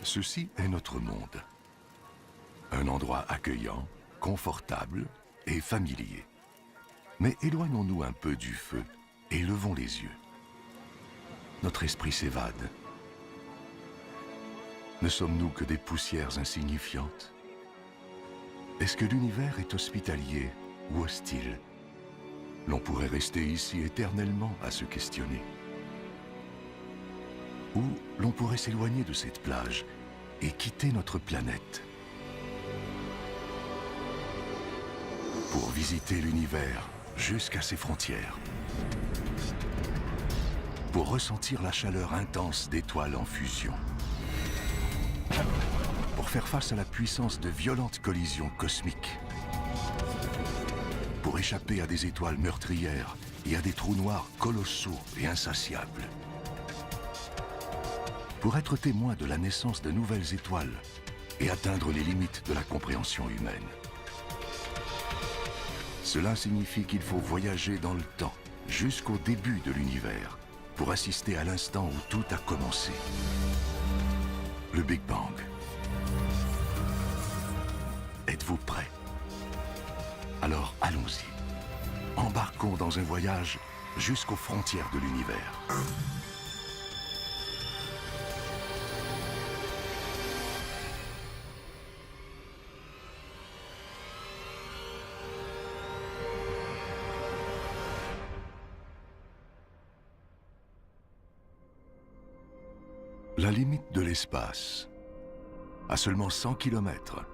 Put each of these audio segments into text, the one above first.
Ceci est notre monde. Un endroit accueillant, confortable et familier. Mais éloignons-nous un peu du feu et levons les yeux. Notre esprit s'évade. Ne sommes-nous que des poussières insignifiantes? Est-ce que l'univers est hospitalier ou hostile? L'on pourrait rester ici éternellement à se questionner. Ou l'on pourrait s'éloigner de cette plage et quitter notre planète pour visiter l'univers jusqu'à ses frontières, pour ressentir la chaleur intense d'étoiles en fusion, pour faire face à la puissance de violentes collisions cosmiques, pour échapper à des étoiles meurtrières et à des trous noirs colossaux et insatiables, pour être témoin de la naissance de nouvelles étoiles et atteindre les limites de la compréhension humaine. Cela signifie qu'il faut voyager dans le temps, jusqu'au début de l'univers, pour assister à l'instant où tout a commencé. Le Big Bang. Êtes-vous prêts? Alors allons-y. Embarquons dans un voyage jusqu'aux frontières de l'univers. La limite de l'espace, à seulement 100 km,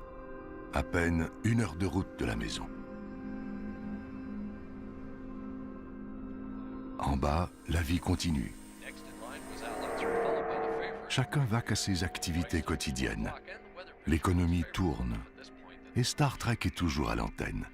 à peine 1 heure de route de la maison. En bas, la vie continue. Chacun va qu'à ses activités quotidiennes. L'économie tourne. Et Star Trek est toujours à l'antenne.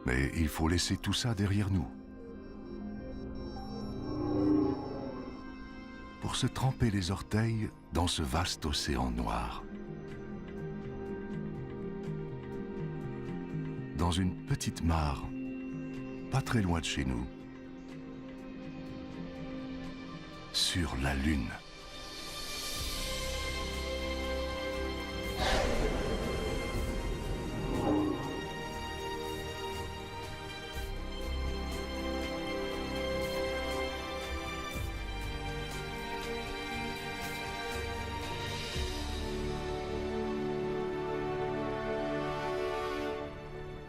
Mais il faut laisser tout ça derrière nous. Pour se tremper les orteils dans ce vaste océan noir. Dans une petite mare, pas très loin de chez nous, sur la Lune.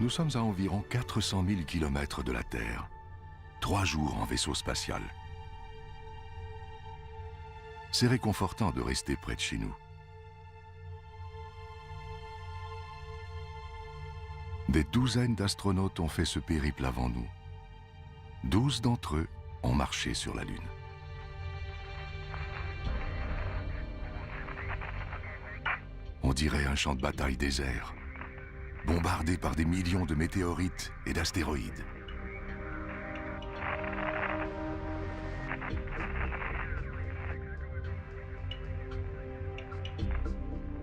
Nous sommes à environ 400 000 km de la Terre. 3 jours en vaisseau spatial. C'est réconfortant de rester près de chez nous. Des douzaines d'astronautes ont fait ce périple avant nous. 12 d'entre eux ont marché sur la Lune. On dirait un champ de bataille désert, bombardé par des millions de météorites et d'astéroïdes.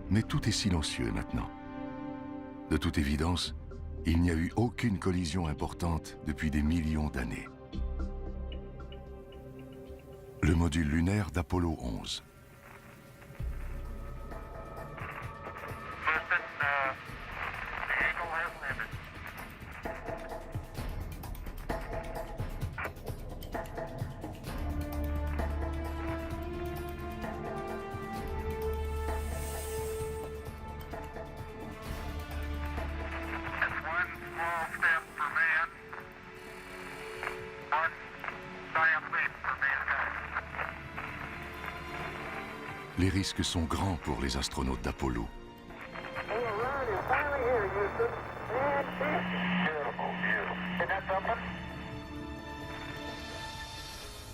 Mais tout est silencieux maintenant. De toute évidence, il n'y a eu aucune collision importante depuis des millions d'années. Le module lunaire d'Apollo 11. Les risques sont grands pour les astronautes d'Apollo.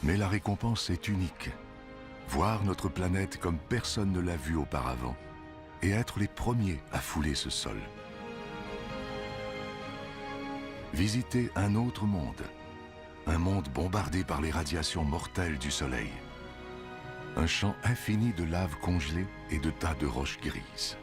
Mais la récompense est unique. Voir notre planète comme personne ne l'a vue auparavant et être les premiers à fouler ce sol. Visiter un autre monde. Un monde bombardé par les radiations mortelles du Soleil. Un champ infini de lave congelée et de tas de roches grises.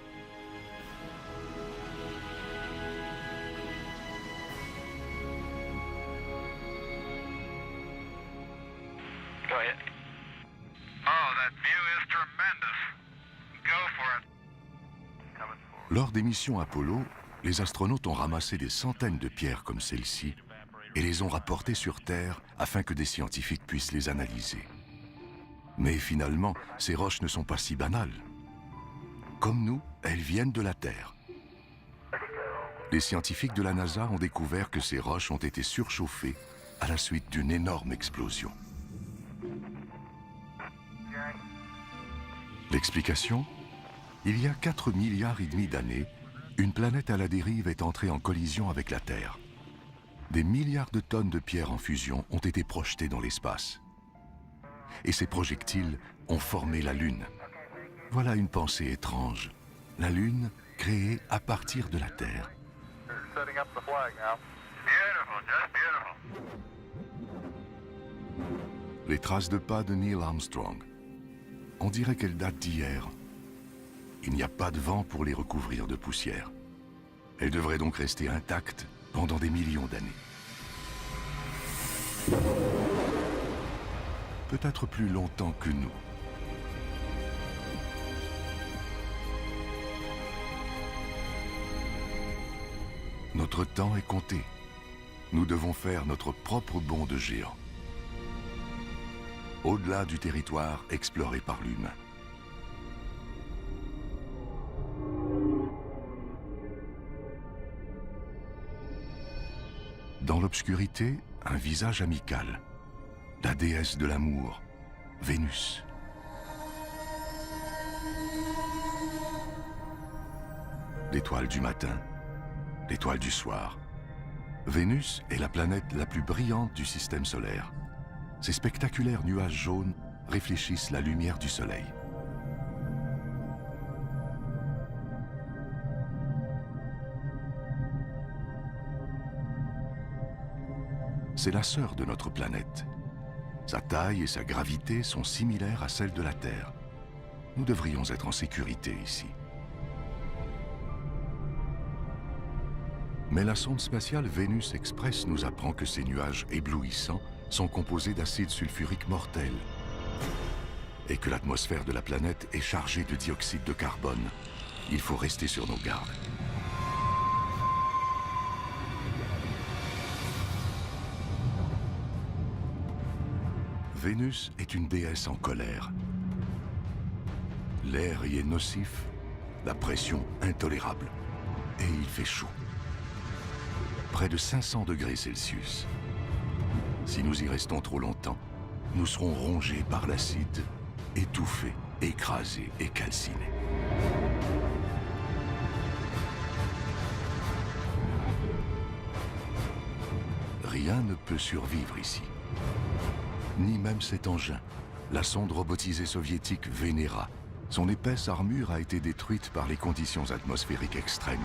Lors des missions Apollo, les astronautes ont ramassé des centaines de pierres comme celle-ci et les ont rapportées sur Terre afin que des scientifiques puissent les analyser. Mais finalement, ces roches ne sont pas si banales. Comme nous, elles viennent de la Terre. Les scientifiques de la NASA ont découvert que ces roches ont été surchauffées à la suite d'une énorme explosion. L'explication ? Il y a 4,5 milliards d'années, une planète à la dérive est entrée en collision avec la Terre. Des milliards de tonnes de pierres en fusion ont été projetées dans l'espace. Et ces projectiles ont formé la Lune. Voilà une pensée étrange. La Lune créée à partir de la Terre. Les traces de pas de Neil Armstrong. On dirait qu'elles datent d'hier. Il n'y a pas de vent pour les recouvrir de poussière. Elles devraient donc rester intactes pendant des millions d'années. Peut-être plus longtemps que nous. Notre temps est compté. Nous devons faire notre propre bond de géant. Au-delà du territoire exploré par l'humain. Dans l'obscurité, un visage amical. La déesse de l'amour, Vénus. L'étoile du matin, l'étoile du soir. Vénus est la planète la plus brillante du système solaire. Ces spectaculaires nuages jaunes réfléchissent la lumière du soleil. C'est la sœur de notre planète. Sa taille et sa gravité sont similaires à celles de la Terre. Nous devrions être en sécurité ici. Mais la sonde spatiale Vénus Express nous apprend que ces nuages éblouissants sont composés d'acide sulfurique mortel et que l'atmosphère de la planète est chargée de dioxyde de carbone. Il faut rester sur nos gardes. Vénus est une déesse en colère. L'air y est nocif, la pression intolérable, et il fait chaud. Près de 500 degrés Celsius. Si nous y restons trop longtemps, nous serons rongés par l'acide, étouffés, écrasés et calcinés. Rien ne peut survivre ici. Ni même cet engin, la sonde robotisée soviétique Venera. Son épaisse armure a été détruite par les conditions atmosphériques extrêmes.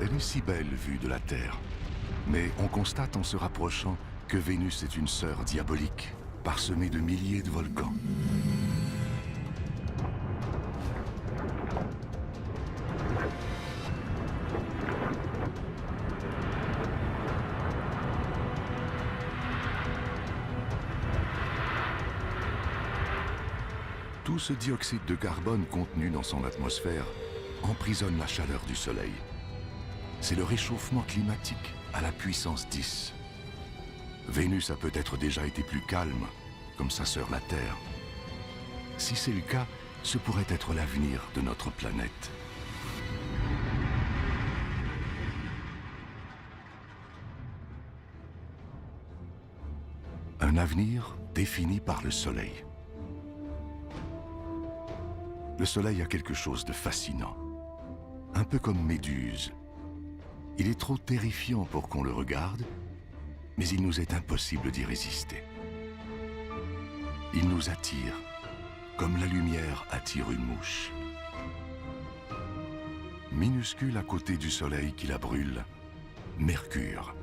Elle est si belle vue de la Terre, mais on constate en se rapprochant que Vénus est une sœur diabolique, parsemée de milliers de volcans. Tout ce dioxyde de carbone contenu dans son atmosphère emprisonne la chaleur du Soleil. C'est le réchauffement climatique à la puissance 10. Vénus a peut-être déjà été plus calme, comme sa sœur la Terre. Si c'est le cas, ce pourrait être l'avenir de notre planète. Un avenir défini par le Soleil. Le Soleil a quelque chose de fascinant, un peu comme Méduse. Il est trop terrifiant pour qu'on le regarde, mais il nous est impossible d'y résister. Il nous attire, comme la lumière attire une mouche. Minuscule à côté du Soleil qui la brûle, Mercure.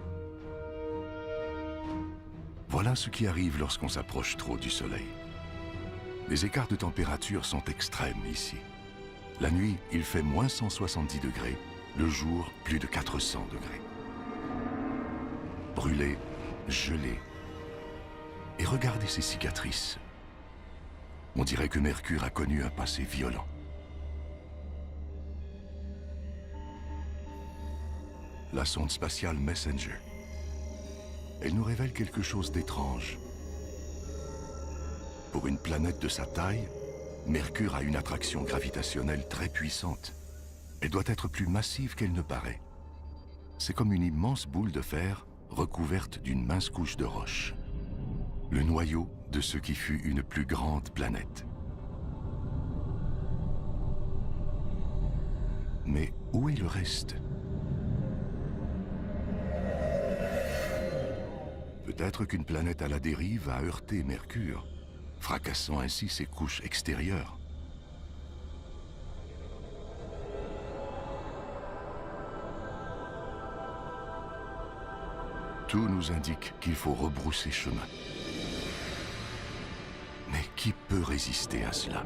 Voilà ce qui arrive lorsqu'on s'approche trop du Soleil. Les écarts de température sont extrêmes ici. La nuit, il fait moins 170 degrés, le jour, plus de 400 degrés. Brûlé, gelé. Et regardez ces cicatrices. On dirait que Mercure a connu un passé violent. La sonde spatiale Messenger. Elle nous révèle quelque chose d'étrange. Pour une planète de sa taille, Mercure a une attraction gravitationnelle très puissante. Elle doit être plus massive qu'elle ne paraît. C'est comme une immense boule de fer recouverte d'une mince couche de roche. Le noyau de ce qui fut une plus grande planète. Mais où est le reste? Peut-être qu'une planète à la dérive a heurté Mercure, fracassant ainsi ses couches extérieures. Tout nous indique qu'il faut rebrousser chemin. Mais qui peut résister à cela?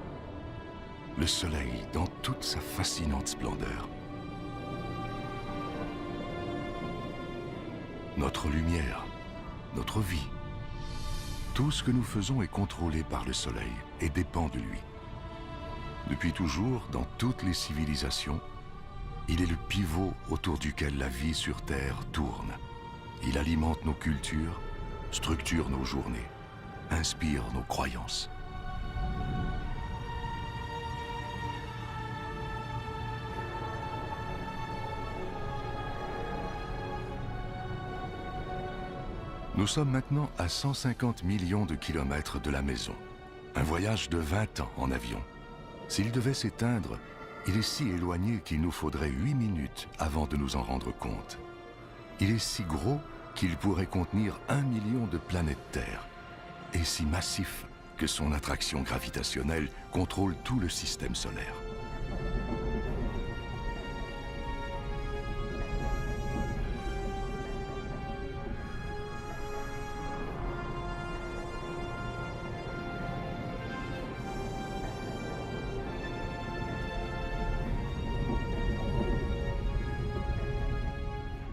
Le Soleil dans toute sa fascinante splendeur. Notre lumière, notre vie. Tout ce que nous faisons est contrôlé par le Soleil et dépend de lui. Depuis toujours, dans toutes les civilisations, il est le pivot autour duquel la vie sur Terre tourne. Il alimente nos cultures, structure nos journées, inspire nos croyances. Nous sommes maintenant à 150 millions de kilomètres de la maison. Un voyage de 20 ans en avion. S'il devait s'éteindre, il est si éloigné qu'il nous faudrait 8 minutes avant de nous en rendre compte. Il est si gros qu'il pourrait contenir 1 million de planètes Terre. Et si massif que son attraction gravitationnelle contrôle tout le système solaire.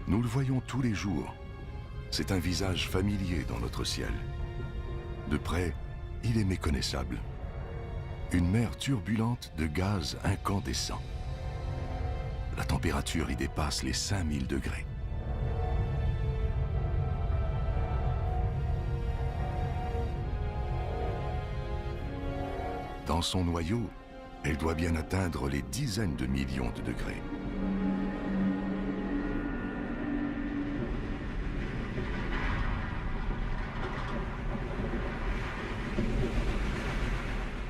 Nous le voyons tous les jours. C'est un visage familier dans notre ciel. De près, il est méconnaissable. Une mer turbulente de gaz incandescents. La température y dépasse les 5000 degrés. Dans son noyau, elle doit bien atteindre les dizaines de millions de degrés.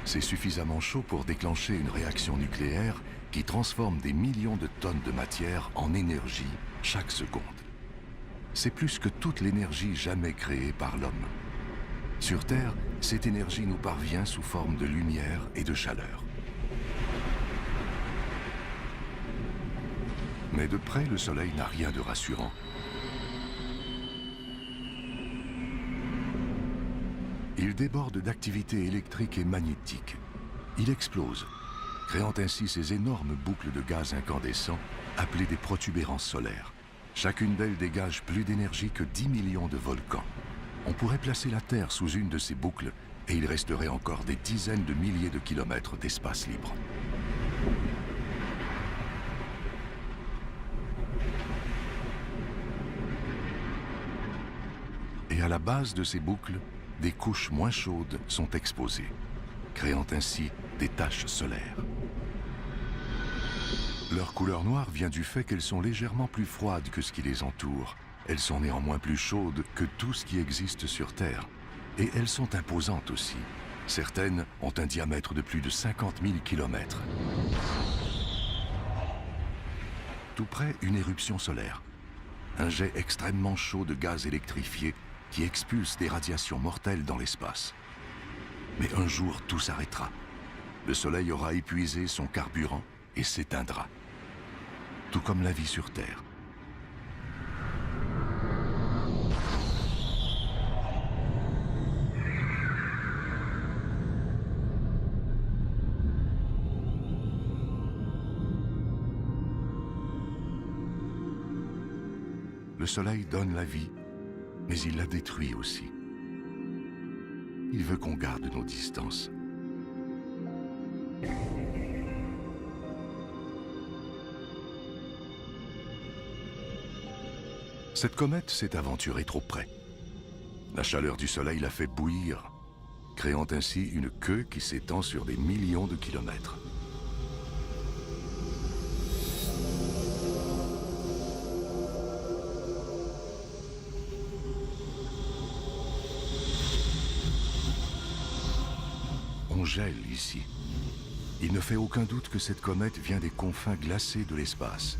C'est suffisamment chaud pour déclencher une réaction nucléaire qui transforme des millions de tonnes de matière en énergie chaque seconde. C'est plus que toute l'énergie jamais créée par l'homme. Sur Terre, cette énergie nous parvient sous forme de lumière et de chaleur. Mais de près, le Soleil n'a rien de rassurant. Il déborde d'activité électrique et magnétique. Il explose, créant ainsi ces énormes boucles de gaz incandescents appelées des protubérances solaires. Chacune d'elles dégage plus d'énergie que 10 millions de volcans. On pourrait placer la Terre sous une de ces boucles et il resterait encore des dizaines de milliers de kilomètres d'espace libre. Et à la base de ces boucles, des couches moins chaudes sont exposées, créant ainsi des taches solaires. Leur couleur noire vient du fait qu'elles sont légèrement plus froides que ce qui les entoure. Elles sont néanmoins plus chaudes que tout ce qui existe sur Terre. Et elles sont imposantes aussi. Certaines ont un diamètre de plus de 50 000 kilomètres. Tout près, une éruption solaire. Un jet extrêmement chaud de gaz électrifié qui expulse des radiations mortelles dans l'espace. Mais un jour, tout s'arrêtera. Le Soleil aura épuisé son carburant et s'éteindra. Tout comme la vie sur Terre. le Soleil donne la vie, mais il la détruit aussi. Il veut qu'on garde nos distances. Cette comète s'est aventurée trop près. La chaleur du Soleil l'a fait bouillir, créant ainsi une queue qui s'étend sur des millions de kilomètres. On gèle ici. Il ne fait aucun doute que cette comète vient des confins glacés de l'espace.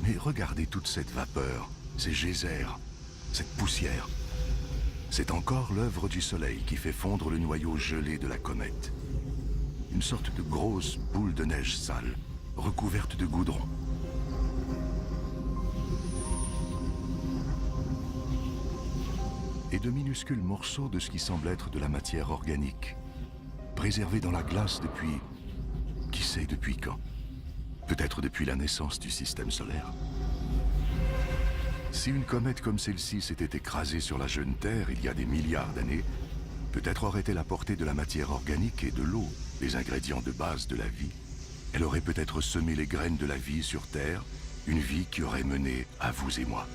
Mais regardez toute cette vapeur, ces geysers, cette poussière. C'est encore l'œuvre du Soleil qui fait fondre le noyau gelé de la comète. Une sorte de grosse boule de neige sale, recouverte de goudron. Et de minuscules morceaux de ce qui semble être de la matière organique, préservée dans la glace depuis... qui sait depuis quand? Peut-être depuis la naissance du système solaire. Si une comète comme celle-ci s'était écrasée sur la jeune Terre il y a des milliards d'années, peut-être aurait-elle apporté de la matière organique et de l'eau, les ingrédients de base de la vie. Elle aurait peut-être semé les graines de la vie sur Terre, une vie qui aurait mené à vous et moi.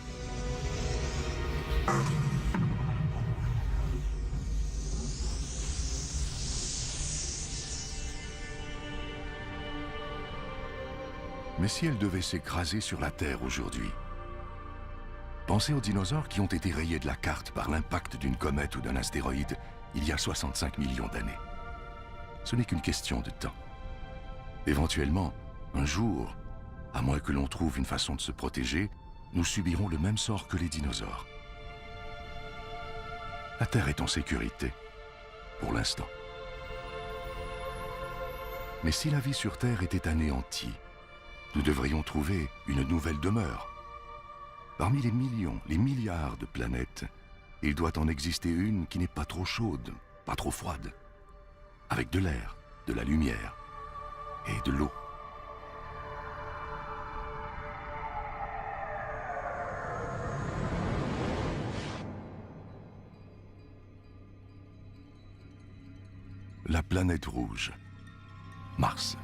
Mais si elle devait s'écraser sur la Terre aujourd'hui, pensez aux dinosaures qui ont été rayés de la carte par l'impact d'une comète ou d'un astéroïde il y a 65 millions d'années. Ce n'est qu'une question de temps. Éventuellement, un jour, à moins que l'on trouve une façon de se protéger, nous subirons le même sort que les dinosaures. La Terre est en sécurité, pour l'instant. Mais si la vie sur Terre était anéantie, nous devrions trouver une nouvelle demeure. Parmi les millions, les milliards de planètes, il doit en exister une qui n'est pas trop chaude, pas trop froide, avec de l'air, de la lumière et de l'eau. La planète rouge, Mars.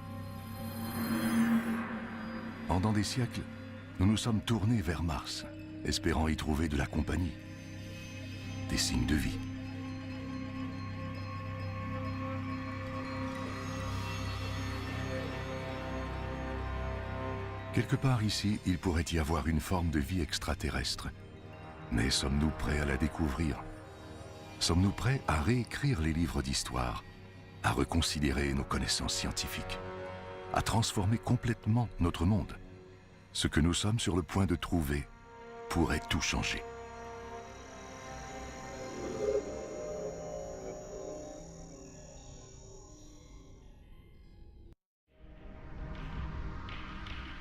Pendant des siècles, nous nous sommes tournés vers Mars, espérant y trouver de la compagnie, des signes de vie. Quelque part ici, il pourrait y avoir une forme de vie extraterrestre. Mais sommes-nous prêts à la découvrir? Sommes-nous prêts à réécrire les livres d'histoire, à reconsidérer nos connaissances scientifiques, à transformer complètement notre monde? Ce que nous sommes sur le point de trouver pourrait tout changer.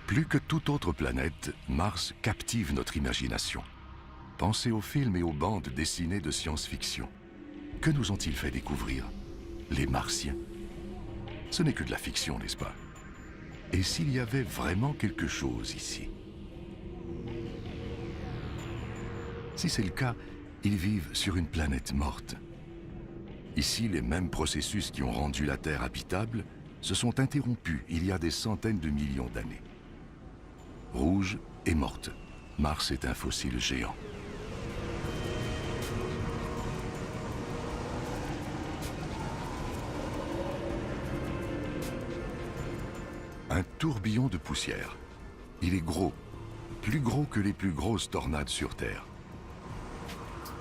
Plus que toute autre planète, Mars captive notre imagination. Pensez aux films et aux bandes dessinées de science-fiction. Que nous ont-ils fait découvrir? Les Martiens. Ce n'est que de la fiction, n'est-ce pas? Et s'il y avait vraiment quelque chose ici? Si c'est le cas, ils vivent sur une planète morte. Ici, les mêmes processus qui ont rendu la Terre habitable se sont interrompus il y a des centaines de millions d'années. Rouge et morte, Mars est un fossile géant. Un tourbillon de poussière. Il est gros, plus gros que les plus grosses tornades sur Terre.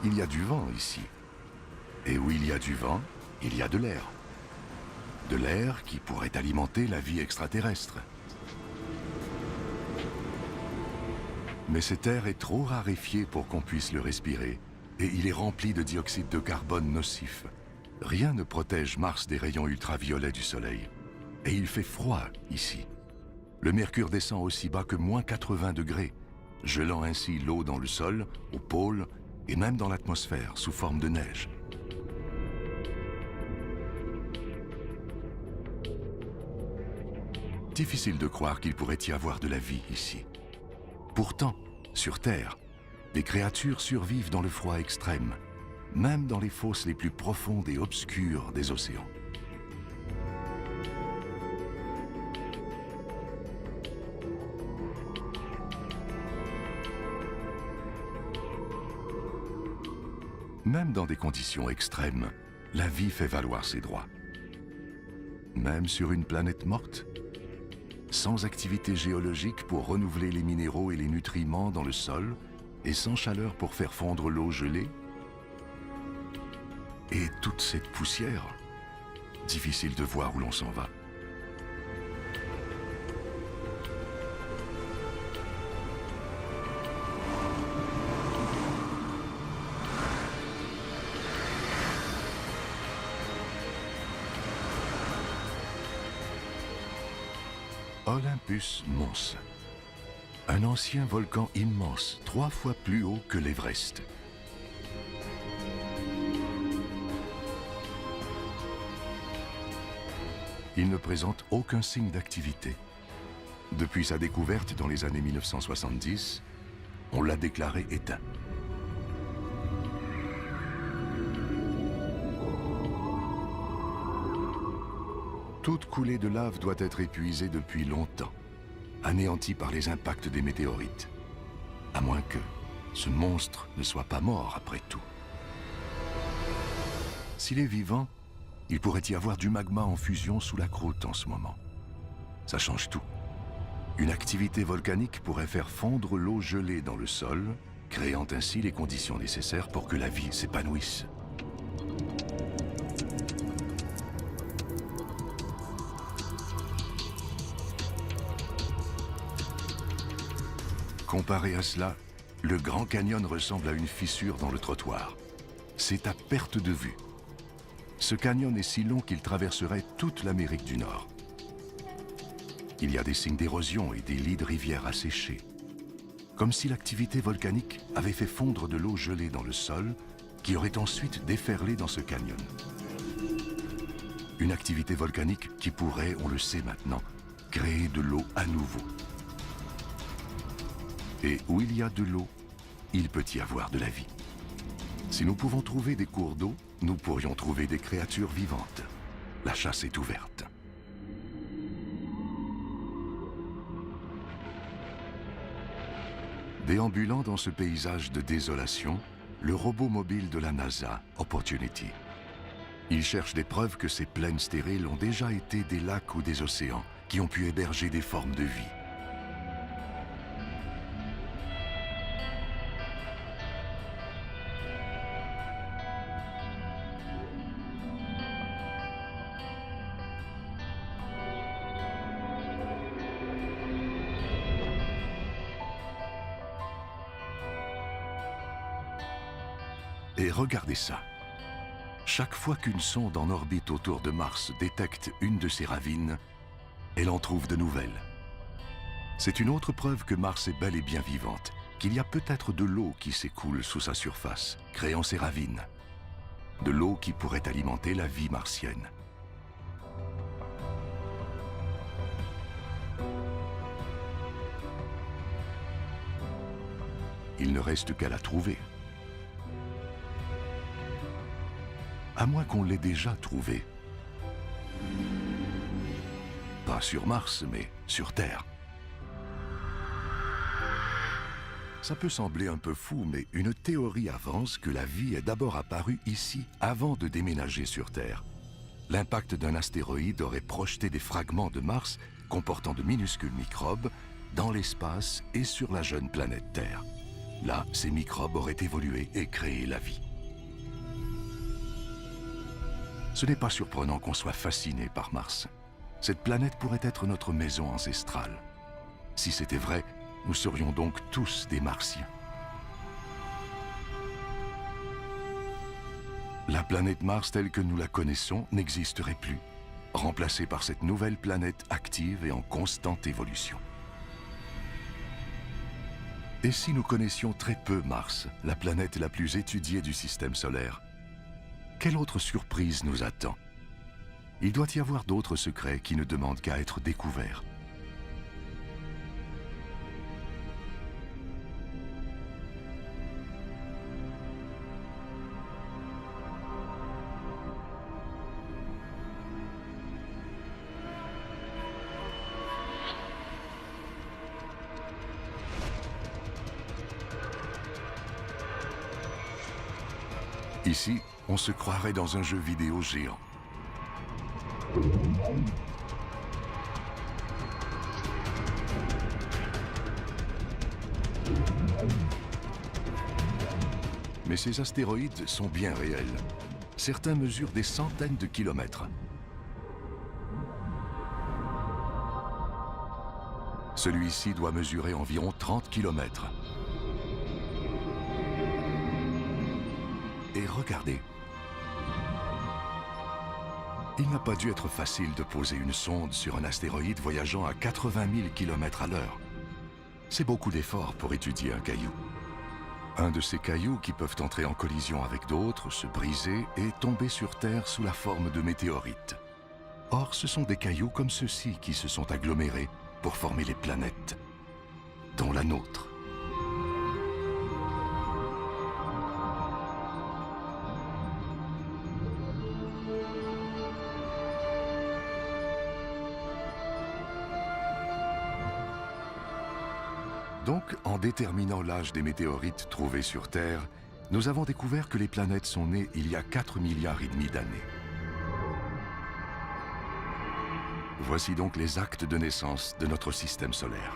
Il y a du vent ici. Et où il y a du vent, il y a de l'air. De l'air qui pourrait alimenter la vie extraterrestre. Mais cet air est trop raréfié pour qu'on puisse le respirer, et il est rempli de dioxyde de carbone nocif. Rien ne protège Mars des rayons ultraviolets du Soleil. Et il fait froid ici. Le mercure descend aussi bas que -80 degrés, gelant ainsi l'eau dans le sol, au pôle et même dans l'atmosphère sous forme de neige. Difficile de croire qu'il pourrait y avoir de la vie ici. Pourtant, Sur Terre, les créatures survivent dans le froid extrême, même dans les fosses les plus profondes et obscures des océans. Même dans des conditions extrêmes, la vie fait valoir ses droits. Même sur une planète morte, sans activité géologique pour renouveler les minéraux et les nutriments dans le sol, et sans chaleur pour faire fondre l'eau gelée. Et toute cette poussière, difficile de voir où l'on s'en va. Olympus Mons, un ancien volcan immense, 3 fois plus haut que l'Everest. Il ne présente aucun signe d'activité. Depuis sa découverte dans les années 1970, on l'a déclaré éteint. Toute coulée de lave doit être épuisée depuis longtemps, anéantie par les impacts des météorites. À moins que ce monstre ne soit pas mort après tout. S'il est vivant, il pourrait y avoir du magma en fusion sous la croûte en ce moment. Ça change tout. Une activité volcanique pourrait faire fondre l'eau gelée dans le sol, créant ainsi les conditions nécessaires pour que la vie s'épanouisse. Comparé à cela, le Grand Canyon ressemble à une fissure dans le trottoir. C'est à perte de vue. Ce canyon est si long qu'il traverserait toute l'Amérique du Nord. Il y a des signes d'érosion et des lits de rivières asséchés. Comme si l'activité volcanique avait fait fondre de l'eau gelée dans le sol, qui aurait ensuite déferlé dans ce canyon. Une activité volcanique qui pourrait, on le sait maintenant, créer de l'eau à nouveau. Et où il y a de l'eau, il peut y avoir de la vie. Si nous pouvons trouver des cours d'eau, nous pourrions trouver des créatures vivantes. La chasse est ouverte. Déambulant dans ce paysage de désolation, le robot mobile de la NASA, Opportunity. Il cherche des preuves que ces plaines stériles ont déjà été des lacs ou des océans qui ont pu héberger des formes de vie. Et regardez ça. Chaque fois qu'une sonde en orbite autour de Mars détecte une de ces ravines, elle en trouve de nouvelles. C'est une autre preuve que Mars est bel et bien vivante, qu'il y a peut-être de l'eau qui s'écoule sous sa surface, créant ces ravines. De l'eau qui pourrait alimenter la vie martienne. Il ne reste qu'à la trouver. À moins qu'on l'ait déjà trouvée. Pas sur Mars, mais sur Terre. Ça peut sembler un peu fou, mais une théorie avance que la vie est d'abord apparue ici avant de déménager sur Terre. L'impact d'un astéroïde aurait projeté des fragments de Mars comportant de minuscules microbes dans l'espace et sur la jeune planète Terre. Là, ces microbes auraient évolué et créé la vie. Ce n'est pas surprenant qu'on soit fasciné par Mars. Cette planète pourrait être notre maison ancestrale. Si c'était vrai, nous serions donc tous des Martiens. La planète Mars telle que nous la connaissons n'existerait plus, remplacée par cette nouvelle planète active et en constante évolution. Et si nous connaissions très peu Mars, la planète la plus étudiée du système solaire, quelle autre surprise nous attend? Il doit y avoir d'autres secrets qui ne demandent qu'à être découverts. Ici, on se croirait dans un jeu vidéo géant. Mais ces astéroïdes sont bien réels. Certains mesurent des centaines de kilomètres. Celui-ci doit mesurer environ 30 kilomètres. Et regardez. Il n'a pas dû être facile de poser une sonde sur un astéroïde voyageant à 80 000 km à l'heure. C'est beaucoup d'efforts pour étudier un caillou. Un de ces cailloux qui peuvent entrer en collision avec d'autres, se briser et tomber sur Terre sous la forme de météorites. Or, ce sont des cailloux comme ceux-ci qui se sont agglomérés pour former les planètes, dont la nôtre. Donc, en déterminant l'âge des météorites trouvés sur Terre, nous avons découvert que les planètes sont nées il y a 4,5 milliards d'années. Voici donc les actes de naissance de notre système solaire.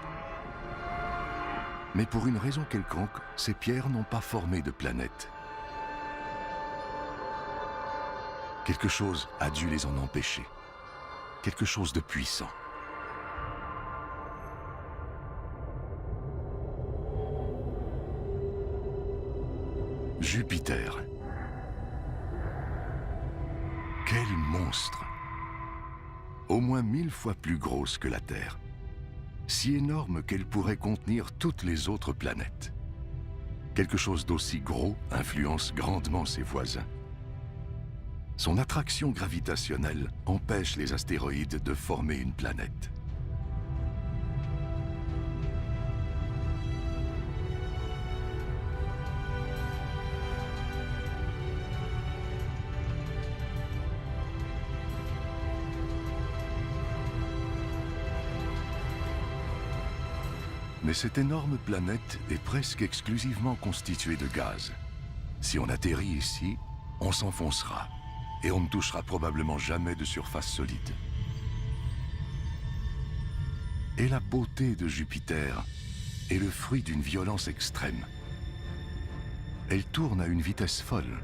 Mais pour une raison quelconque, ces pierres n'ont pas formé de planètes. Quelque chose a dû les en empêcher. Quelque chose de puissant. Jupiter. Quel monstre! Au moins 1000 fois plus grosse que la Terre. Si énorme qu'elle pourrait contenir toutes les autres planètes. Quelque chose d'aussi gros influence grandement ses voisins. Son attraction gravitationnelle empêche les astéroïdes de former une planète. Mais cette énorme planète est presque exclusivement constituée de gaz. Si on atterrit ici, on s'enfoncera et on ne touchera probablement jamais de surface solide. Et la beauté de Jupiter est le fruit d'une violence extrême. Elle tourne à une vitesse folle,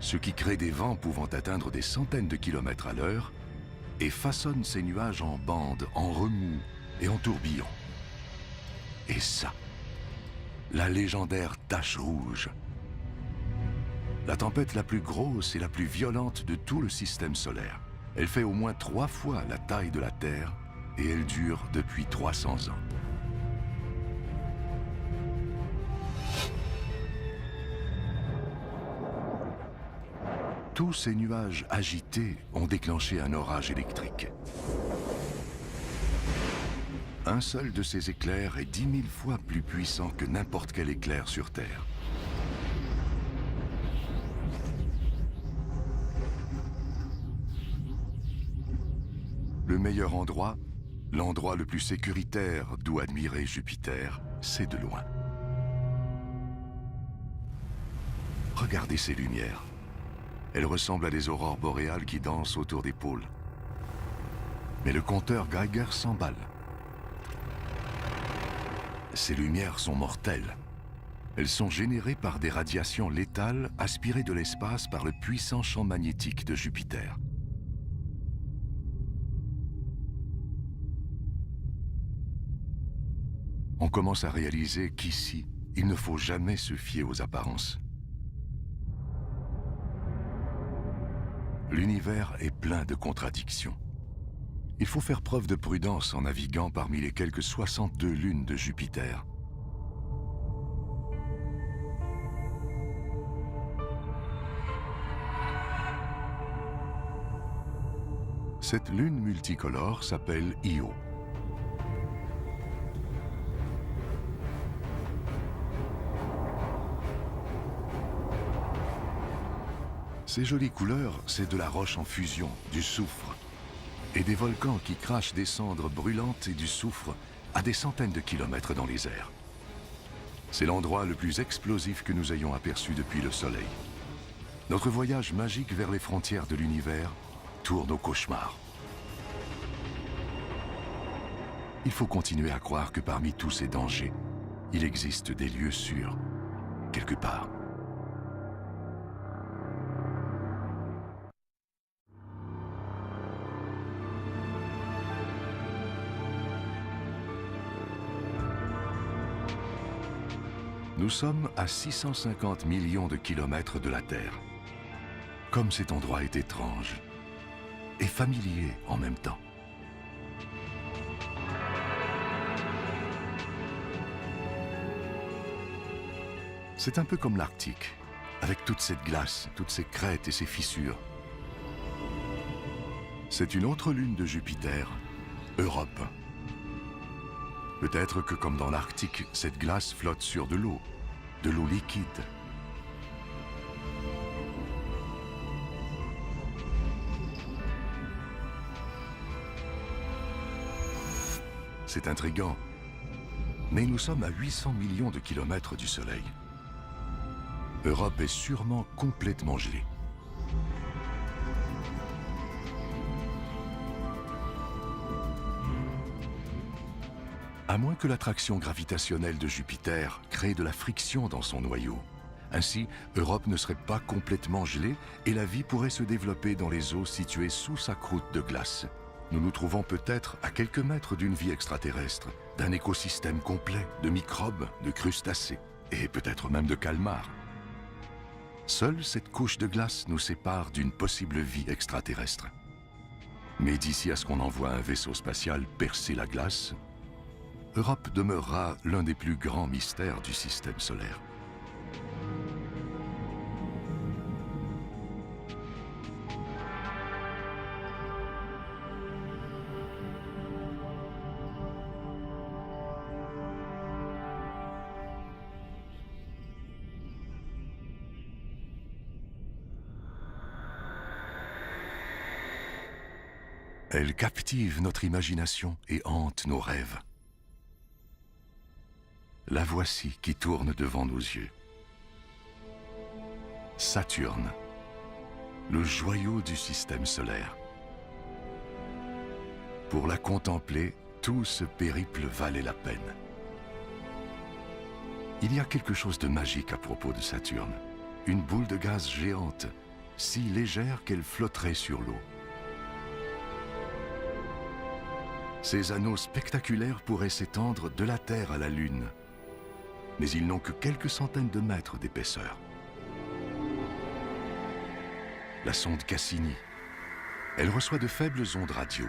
ce qui crée des vents pouvant atteindre des centaines de kilomètres à l'heure et façonne ces nuages en bandes, en remous et en tourbillons. Et ça, la légendaire tache rouge. La tempête la plus grosse et la plus violente de tout le système solaire. Elle fait au moins 3 fois la taille de la Terre et elle dure depuis 300 ans. Tous ces nuages agités ont déclenché un orage électrique. Un seul de ces éclairs est 10 000 fois plus puissant que n'importe quel éclair sur Terre. Le meilleur endroit, l'endroit le plus sécuritaire d'où admirer Jupiter, c'est de loin. Regardez ces lumières. Elles ressemblent à des aurores boréales qui dansent autour des pôles. Mais le compteur Geiger s'emballe. Ces lumières sont mortelles. Elles sont générées par des radiations létales aspirées de l'espace par le puissant champ magnétique de Jupiter. On commence à réaliser qu'ici, il ne faut jamais se fier aux apparences. L'univers est plein de contradictions. Il faut faire preuve de prudence en naviguant parmi les quelques 62 lunes de Jupiter. Cette lune multicolore s'appelle Io. Ces jolies couleurs, c'est de la roche en fusion, du soufre, et des volcans qui crachent des cendres brûlantes et du soufre à des centaines de kilomètres dans les airs. C'est l'endroit le plus explosif que nous ayons aperçu depuis le Soleil. Notre voyage magique vers les frontières de l'univers tourne au cauchemar. Il faut continuer à croire que parmi tous ces dangers, il existe des lieux sûrs, quelque part. Nous sommes à 650 millions de kilomètres de la Terre. Comme cet endroit est étrange et familier en même temps. C'est un peu comme l'Arctique, avec toute cette glace, toutes ces crêtes et ces fissures. C'est une autre lune de Jupiter, Europe. Peut-être que comme dans l'Arctique, cette glace flotte sur de l'eau liquide. C'est intriguant, mais nous sommes à 800 millions de kilomètres du Soleil. Europe est sûrement complètement gelée. À moins que l'attraction gravitationnelle de Jupiter crée de la friction dans son noyau. Ainsi, Europe ne serait pas complètement gelée et la vie pourrait se développer dans les eaux situées sous sa croûte de glace. Nous nous trouvons peut-être à quelques mètres d'une vie extraterrestre, d'un écosystème complet de microbes, de crustacés et peut-être même de calmars. Seule cette couche de glace nous sépare d'une possible vie extraterrestre. Mais d'ici à ce qu'on envoie un vaisseau spatial percer la glace, Europe demeurera l'un des plus grands mystères du système solaire. Elle captive notre imagination et hante nos rêves. La voici qui tourne devant nos yeux. Saturne, le joyau du système solaire. Pour la contempler, tout ce périple valait la peine. Il y a quelque chose de magique à propos de Saturne. Une boule de gaz géante, si légère qu'elle flotterait sur l'eau. Ces anneaux spectaculaires pourraient s'étendre de la Terre à la Lune. Mais ils n'ont que quelques centaines de mètres d'épaisseur. La sonde Cassini, elle reçoit de faibles ondes radio,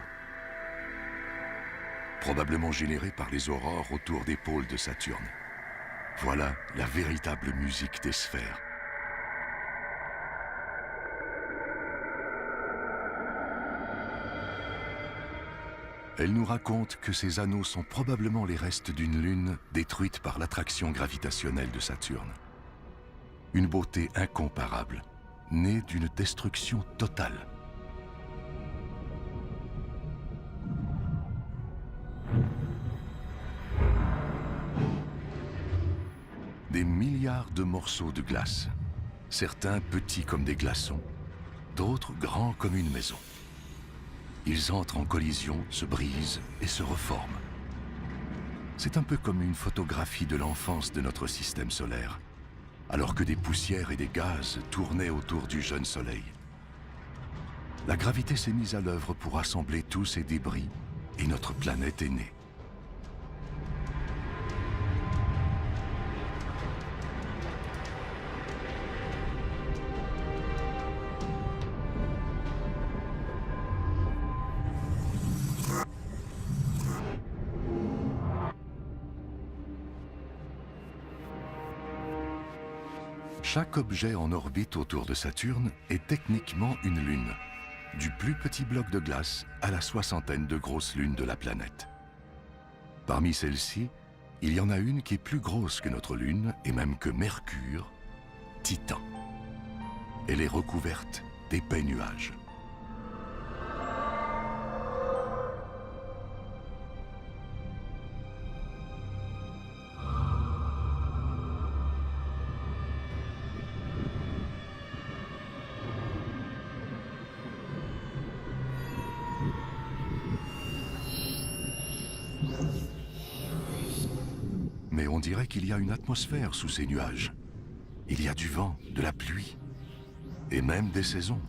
probablement générées par les aurores autour des pôles de Saturne. Voilà la véritable musique des sphères. Elle nous raconte que ces anneaux sont probablement les restes d'une lune détruite par l'attraction gravitationnelle de Saturne. Une beauté incomparable, née d'une destruction totale. Des milliards de morceaux de glace, certains petits comme des glaçons, d'autres grands comme une maison. Ils entrent en collision, se brisent et se reforment. C'est un peu comme une photographie de l'enfance de notre système solaire, alors que des poussières et des gaz tournaient autour du jeune soleil. La gravité s'est mise à l'œuvre pour rassembler tous ces débris et notre planète est née. Chaque objet en orbite autour de Saturne est techniquement une lune, du plus petit bloc de glace à la soixantaine de grosses lunes de la planète. Parmi celles-ci, il y en a une qui est plus grosse que notre lune et même que Mercure, Titan. Elle est recouverte d'épais nuages. mais on dirait qu'il y a une atmosphère sous ces nuages. Il y a du vent, de la pluie, et même des saisons.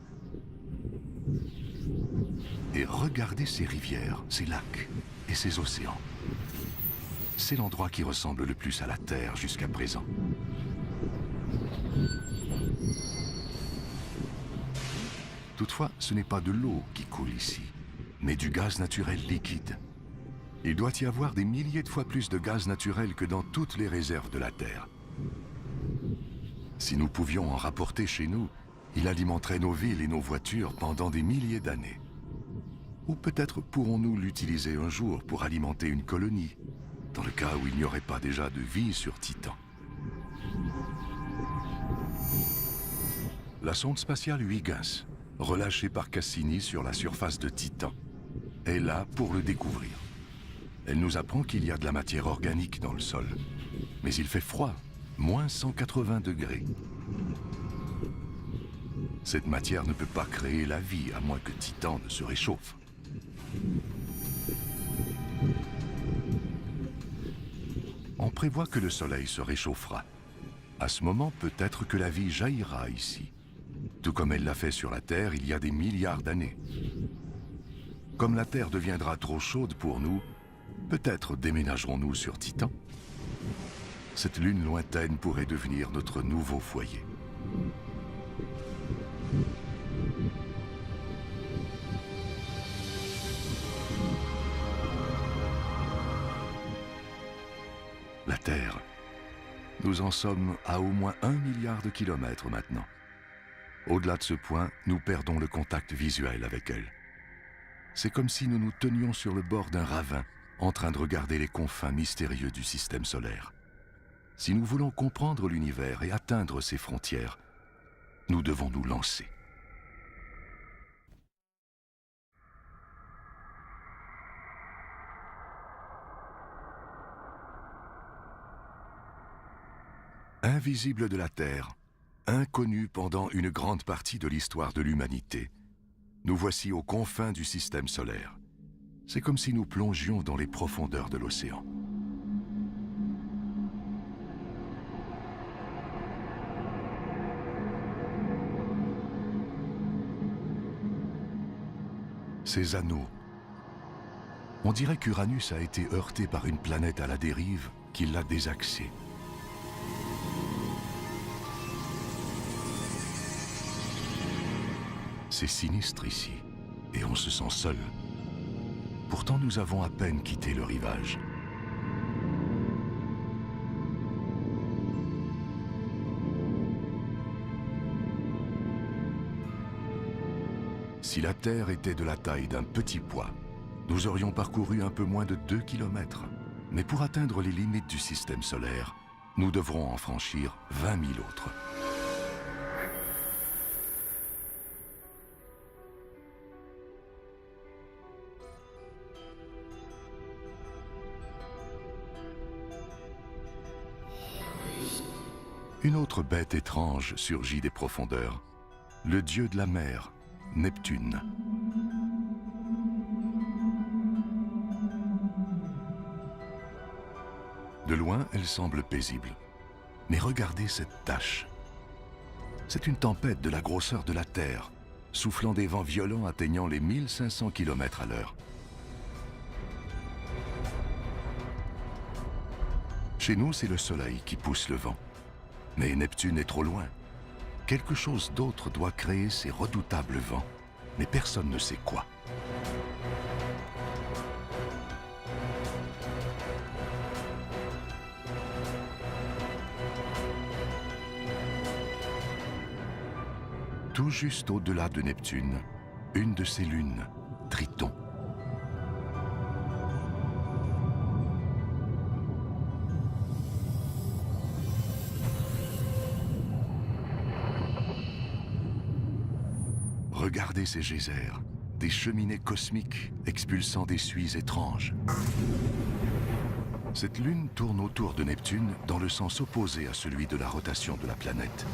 Et regardez ces rivières, ces lacs et ces océans. C'est l'endroit qui ressemble le plus à la Terre jusqu'à présent. Toutefois, ce n'est pas de l'eau qui coule ici, mais du gaz naturel liquide. Il doit y avoir des milliers de fois plus de gaz naturel que dans toutes les réserves de la Terre. Si nous pouvions en rapporter chez nous, il alimenterait nos villes et nos voitures pendant des milliers d'années. Ou peut-être pourrons-nous l'utiliser un jour pour alimenter une colonie, dans le cas où il n'y aurait pas déjà de vie sur Titan. La sonde spatiale Huygens, relâchée par Cassini sur la surface de Titan, est là pour le découvrir. Elle nous apprend qu'il y a de la matière organique dans le sol, mais il fait froid, moins 180 degrés. Cette matière ne peut pas créer la vie, à moins que Titan ne se réchauffe. On prévoit que le Soleil se réchauffera. À ce moment, peut-être que la vie jaillira ici, tout comme elle l'a fait sur la Terre il y a des milliards d'années. Comme la Terre deviendra trop chaude pour nous, peut-être déménagerons-nous sur Titan. Cette lune lointaine pourrait devenir notre nouveau foyer. La Terre. Nous en sommes à au moins 1 milliard de kilomètres maintenant. Au-delà de ce point, nous perdons le contact visuel avec elle. C'est comme si nous nous tenions sur le bord d'un ravin, en train de regarder les confins mystérieux du système solaire. Si nous voulons comprendre l'univers et atteindre ses frontières, nous devons nous lancer. Invisible de la Terre, inconnu pendant une grande partie de l'histoire de l'humanité, nous voici aux confins du système solaire. C'est comme si nous plongions dans les profondeurs de l'océan. Ces anneaux. On dirait qu'Uranus a été heurté par une planète à la dérive qui l'a désaxé. C'est sinistre ici, et on se sent seul. Pourtant, nous avons à peine quitté le rivage. Si la Terre était de la taille d'un petit pois, nous aurions parcouru un peu moins de 2 kilomètres. Mais pour atteindre les limites du système solaire, nous devrons en franchir 20 000 autres. Une autre bête étrange surgit des profondeurs, le dieu de la mer, Neptune. De loin, elle semble paisible. Mais regardez cette tache. C'est une tempête de la grosseur de la Terre, soufflant des vents violents atteignant les 1500 km à l'heure. Chez nous, c'est le Soleil qui pousse le vent. Mais Neptune est trop loin. Quelque chose d'autre doit créer ces redoutables vents, mais personne ne sait quoi. Tout juste au-delà de Neptune, une de ses lunes, Triton. Regardez ces geysers, des cheminées cosmiques expulsant des suies étranges. Cette lune tourne autour de Neptune dans le sens opposé à celui de la rotation de la planète.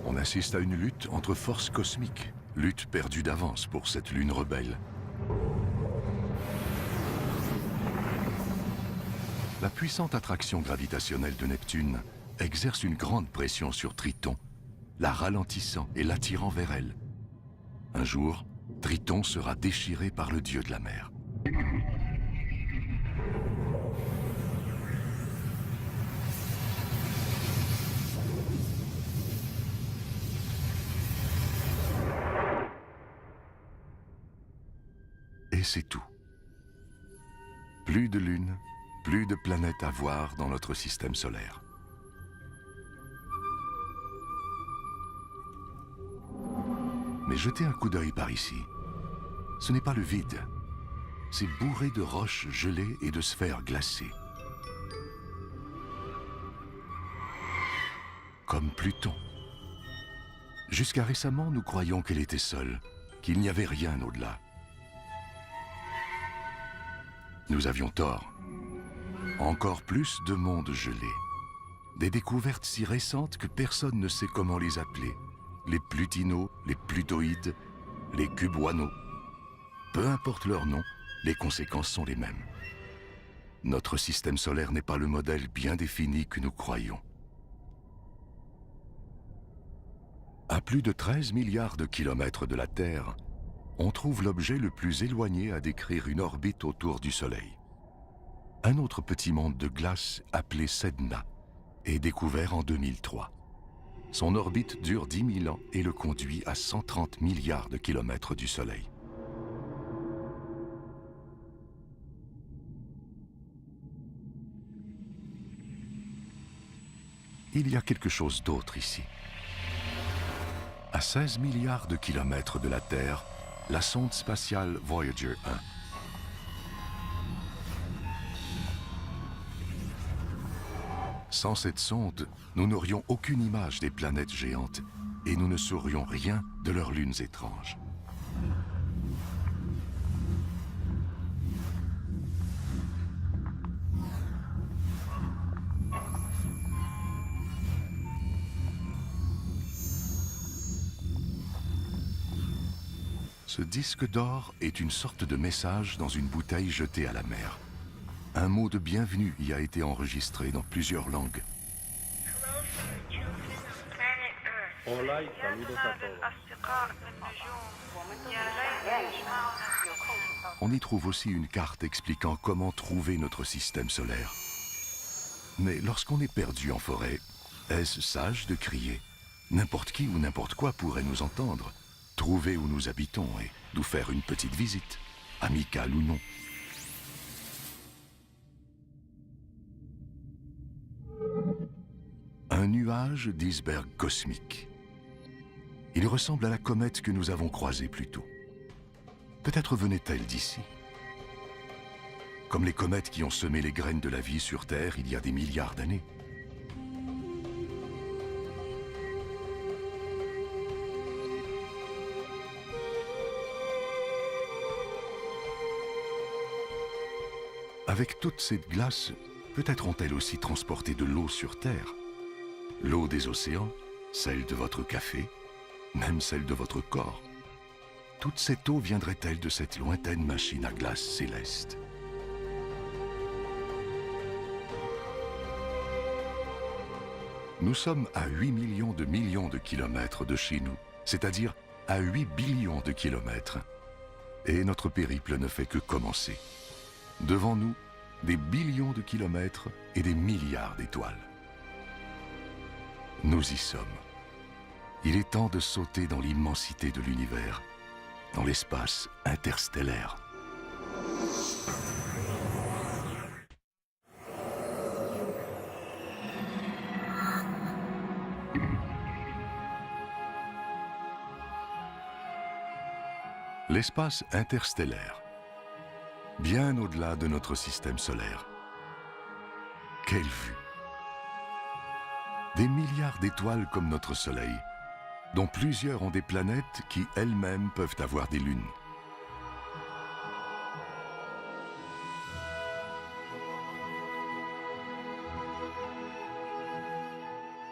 On assiste à une lutte entre forces cosmiques, lutte perdue d'avance pour cette lune rebelle. La puissante attraction gravitationnelle de Neptune exerce une grande pression sur Triton, la ralentissant et l'attirant vers elle. Un jour, Triton sera déchiré par le dieu de la mer. Et c'est tout. Plus de lune, plus de planètes à voir dans notre système solaire. Mais jetez un coup d'œil par ici. Ce n'est pas le vide. C'est bourré de roches gelées et de sphères glacées. Comme Pluton. Jusqu'à récemment, nous croyions qu'elle était seule, qu'il n'y avait rien au-delà. Nous avions tort. Encore plus de mondes gelés. Des découvertes si récentes que personne ne sait comment les appeler. Les plutinos, les plutoïdes, les cuboinos. Peu importe leur nom, les conséquences sont les mêmes. Notre système solaire n'est pas le modèle bien défini que nous croyons. À plus de 13 milliards de kilomètres de la Terre, on trouve l'objet le plus éloigné à décrire une orbite autour du Soleil. Un autre petit monde de glace appelé Sedna est découvert en 2003. Son orbite dure 10 000 ans et le conduit à 130 milliards de kilomètres du Soleil. Il y a quelque chose d'autre ici. À 16 milliards de kilomètres de la Terre, la sonde spatiale Voyager 1. Sans cette sonde, nous n'aurions aucune image des planètes géantes et nous ne saurions rien de leurs lunes étranges. Ce disque d'or est une sorte de message dans une bouteille jetée à la mer. Un mot de bienvenue y a été enregistré dans plusieurs langues. Hola y saludos a todos. On y trouve aussi une carte expliquant comment trouver notre système solaire. Mais lorsqu'on est perdu en forêt, est-ce sage de crier? N'importe qui ou n'importe quoi pourrait nous entendre, trouver où nous habitons et nous faire une petite visite, amicale ou non. Un nuage d'iceberg cosmique. Il ressemble à la comète que nous avons croisée plus tôt. Peut-être venait-elle d'ici. Comme les comètes qui ont semé les graines de la vie sur Terre il y a des milliards d'années. Avec toute cette glace, peut-être ont-elles aussi transporté de l'eau sur Terre. L'eau des océans, celle de votre café, même celle de votre corps. Toute cette eau viendrait-elle de cette lointaine machine à glace céleste? Nous sommes à 8 millions de kilomètres de chez nous, c'est-à-dire à 8 billions de kilomètres. Et notre périple ne fait que commencer. Devant nous, des billions de kilomètres et des milliards d'étoiles. Nous y sommes. Il est temps de sauter dans l'immensité de l'univers, dans l'espace interstellaire. L'espace interstellaire, bien au-delà de notre système solaire. Quelle vue! Des milliards d'étoiles comme notre Soleil, dont plusieurs ont des planètes qui elles-mêmes peuvent avoir des lunes.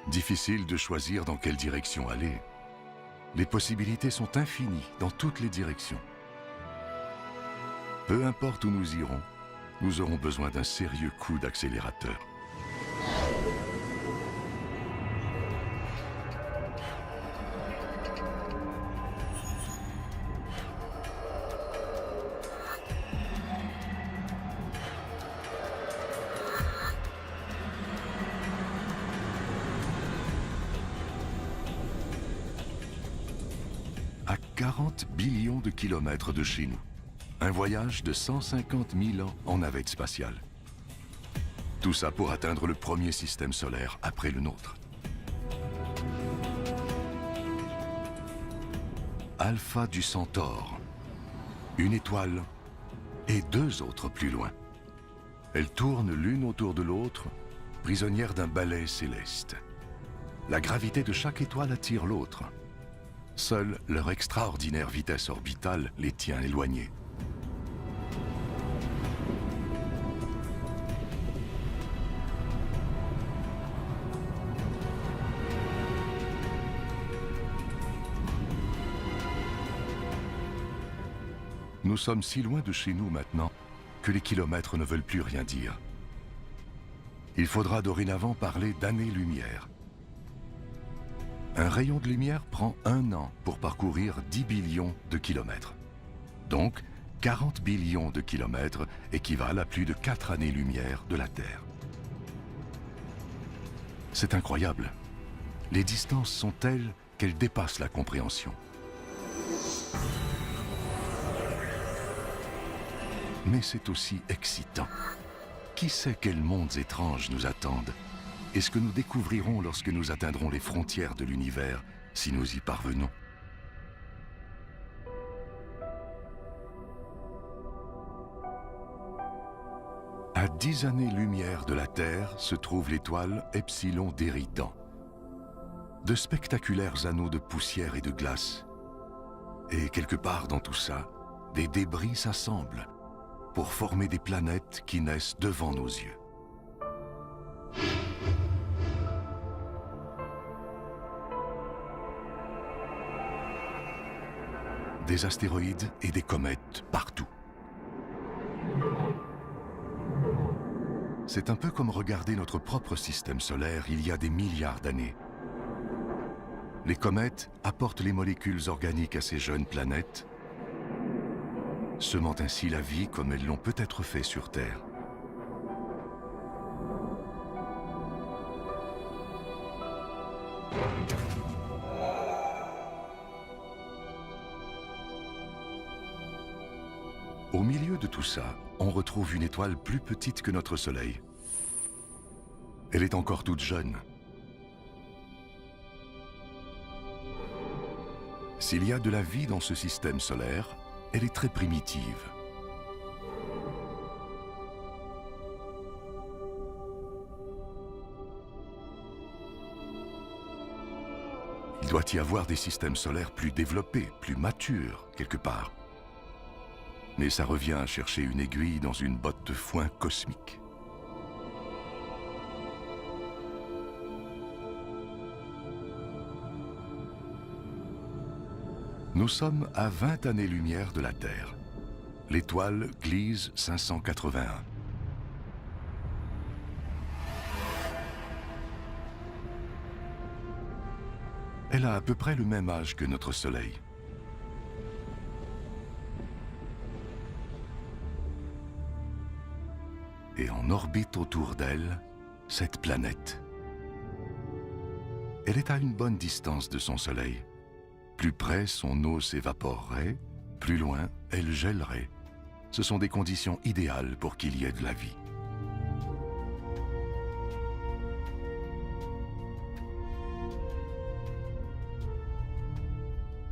Difficile de choisir dans quelle direction aller. Les possibilités sont infinies dans toutes les directions. Peu importe où nous irons, nous aurons besoin d'un sérieux coup d'accélérateur. À 40 billions de kilomètres de chez nous, un voyage de 150 000 ans en navette spatiale. Tout ça pour atteindre le premier système solaire après le nôtre. Alpha du Centaure, une étoile et deux autres plus loin. Elles tournent l'une autour de l'autre, prisonnières d'un balai céleste. La gravité de chaque étoile attire l'autre. Seule leur extraordinaire vitesse orbitale les tient éloignées. Nous sommes si loin de chez nous maintenant que les kilomètres ne veulent plus rien dire. Il faudra dorénavant parler d'années-lumière. Un rayon de lumière prend 1 an pour parcourir 10 billions de kilomètres. Donc, 40 billions de kilomètres équivalent à plus de 4 années-lumière de la Terre. C'est incroyable. Les distances sont telles qu'elles dépassent la compréhension. Mais c'est aussi excitant. Qui sait quels mondes étranges nous attendent et ce que nous découvrirons lorsque nous atteindrons les frontières de l'univers, si nous y parvenons. À 10 années-lumière de la Terre se trouve l'étoile Epsilon d'Éridan. De spectaculaires anneaux de poussière et de glace. Et quelque part dans tout ça, des débris s'assemblent pour former des planètes qui naissent devant nos yeux. Des astéroïdes et des comètes partout. C'est un peu comme regarder notre propre système solaire il y a des milliards d'années. Les comètes apportent les molécules organiques à ces jeunes planètes, semant ainsi la vie comme elles l'ont peut-être fait sur Terre. Au milieu de tout ça, on retrouve une étoile plus petite que notre Soleil. Elle est encore toute jeune. S'il y a de la vie dans ce système solaire, elle est très primitive. Il doit y avoir des systèmes solaires plus développés, plus matures, quelque part. Mais ça revient à chercher une aiguille dans une botte de foin cosmique. Nous sommes à 20 années-lumière de la Terre. L'étoile Gliese 581. Elle a à peu près le même âge que notre Soleil. Et en orbite autour d'elle, cette planète. Elle est à une bonne distance de son Soleil. Plus près, son eau s'évaporerait, plus loin, elle gèlerait. Ce sont des conditions idéales pour qu'il y ait de la vie.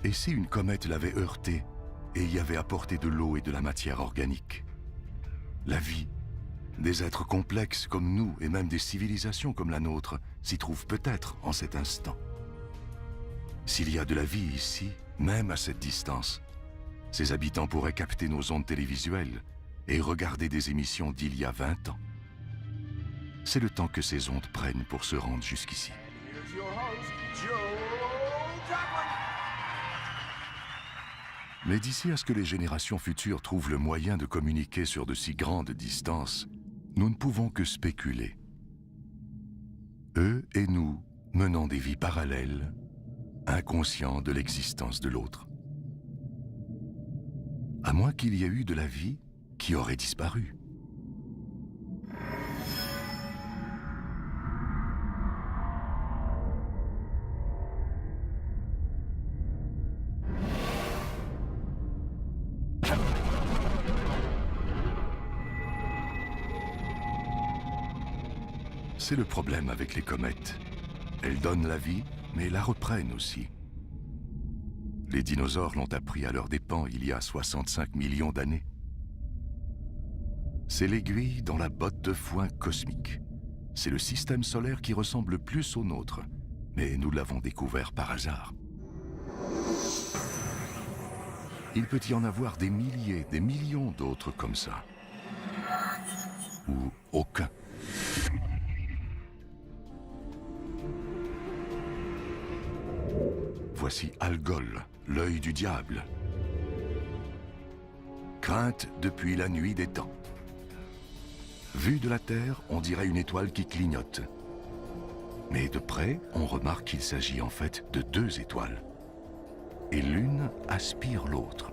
Et si une comète l'avait heurtée et y avait apporté de l'eau et de la matière organique? La vie, des êtres complexes comme nous et même des civilisations comme la nôtre s'y trouvent peut-être en cet instant. S'il y a de la vie ici, même à cette distance, ses habitants pourraient capter nos ondes télévisuelles et regarder des émissions d'il y a 20 ans. C'est le temps que ces ondes prennent pour se rendre jusqu'ici. Mais d'ici à ce que les générations futures trouvent le moyen de communiquer sur de si grandes distances, nous ne pouvons que spéculer. Eux et nous menant des vies parallèles, inconscients de l'existence de l'autre. À moins qu'il y ait eu de la vie qui aurait disparu. C'est le problème avec les comètes. Elles donnent la vie, mais la reprennent aussi. Les dinosaures l'ont appris à leurs dépens il y a 65 millions d'années. C'est l'aiguille dans la botte de foin cosmique. C'est le système solaire qui ressemble le plus au nôtre, mais nous l'avons découvert par hasard. Il peut y en avoir des milliers, des millions d'autres comme ça. Ou aucun. Voici Algol, l'œil du diable. Crainte depuis la nuit des temps. Vue de la Terre, on dirait une étoile qui clignote. Mais de près, on remarque qu'il s'agit en fait de deux étoiles. Et l'une aspire l'autre.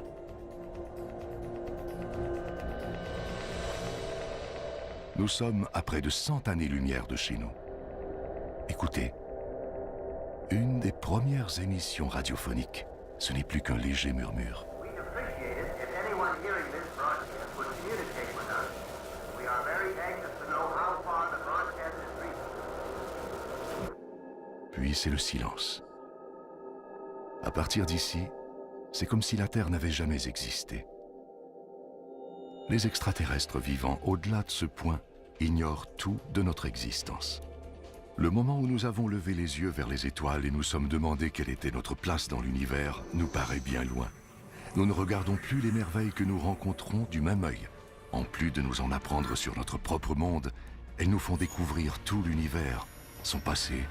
Nous sommes à près de 100 années-lumière de chez nous. Écoutez. Une des premières émissions radiophoniques, ce n'est plus qu'un léger murmure. Puis c'est le silence. À partir d'ici, c'est comme si la Terre n'avait jamais existé. Les extraterrestres vivant au-delà de ce point ignorent tout de notre existence. Le moment où nous avons levé les yeux vers les étoiles et nous sommes demandé quelle était notre place dans l'univers nous paraît bien loin. Nous ne regardons plus les merveilles que nous rencontrons du même œil. En plus de nous en apprendre sur notre propre monde, elles nous font découvrir tout l'univers, son passé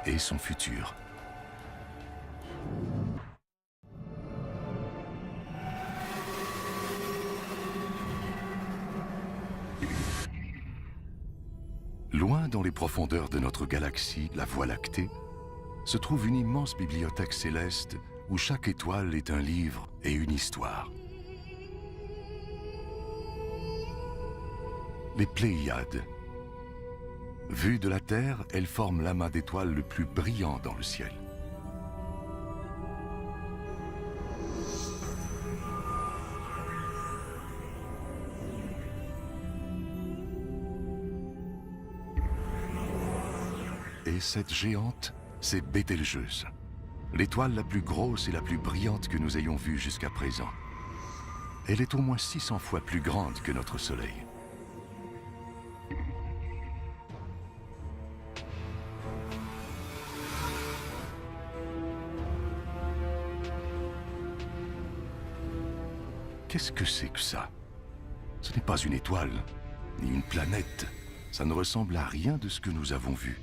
et son futur. Loin dans les profondeurs de notre galaxie, la Voie lactée, se trouve une immense bibliothèque céleste où chaque étoile est un livre et une histoire. Les Pléiades. Vues de la Terre, elles forment l'amas d'étoiles le plus brillant dans le ciel. Et cette géante, c'est Bételgeuse, l'étoile la plus grosse et la plus brillante que nous ayons vue jusqu'à présent. Elle est au moins 600 fois plus grande que notre Soleil. Qu'est-ce que c'est que ça? Ce n'est pas une étoile, ni une planète. Ça ne ressemble à rien de ce que nous avons vu.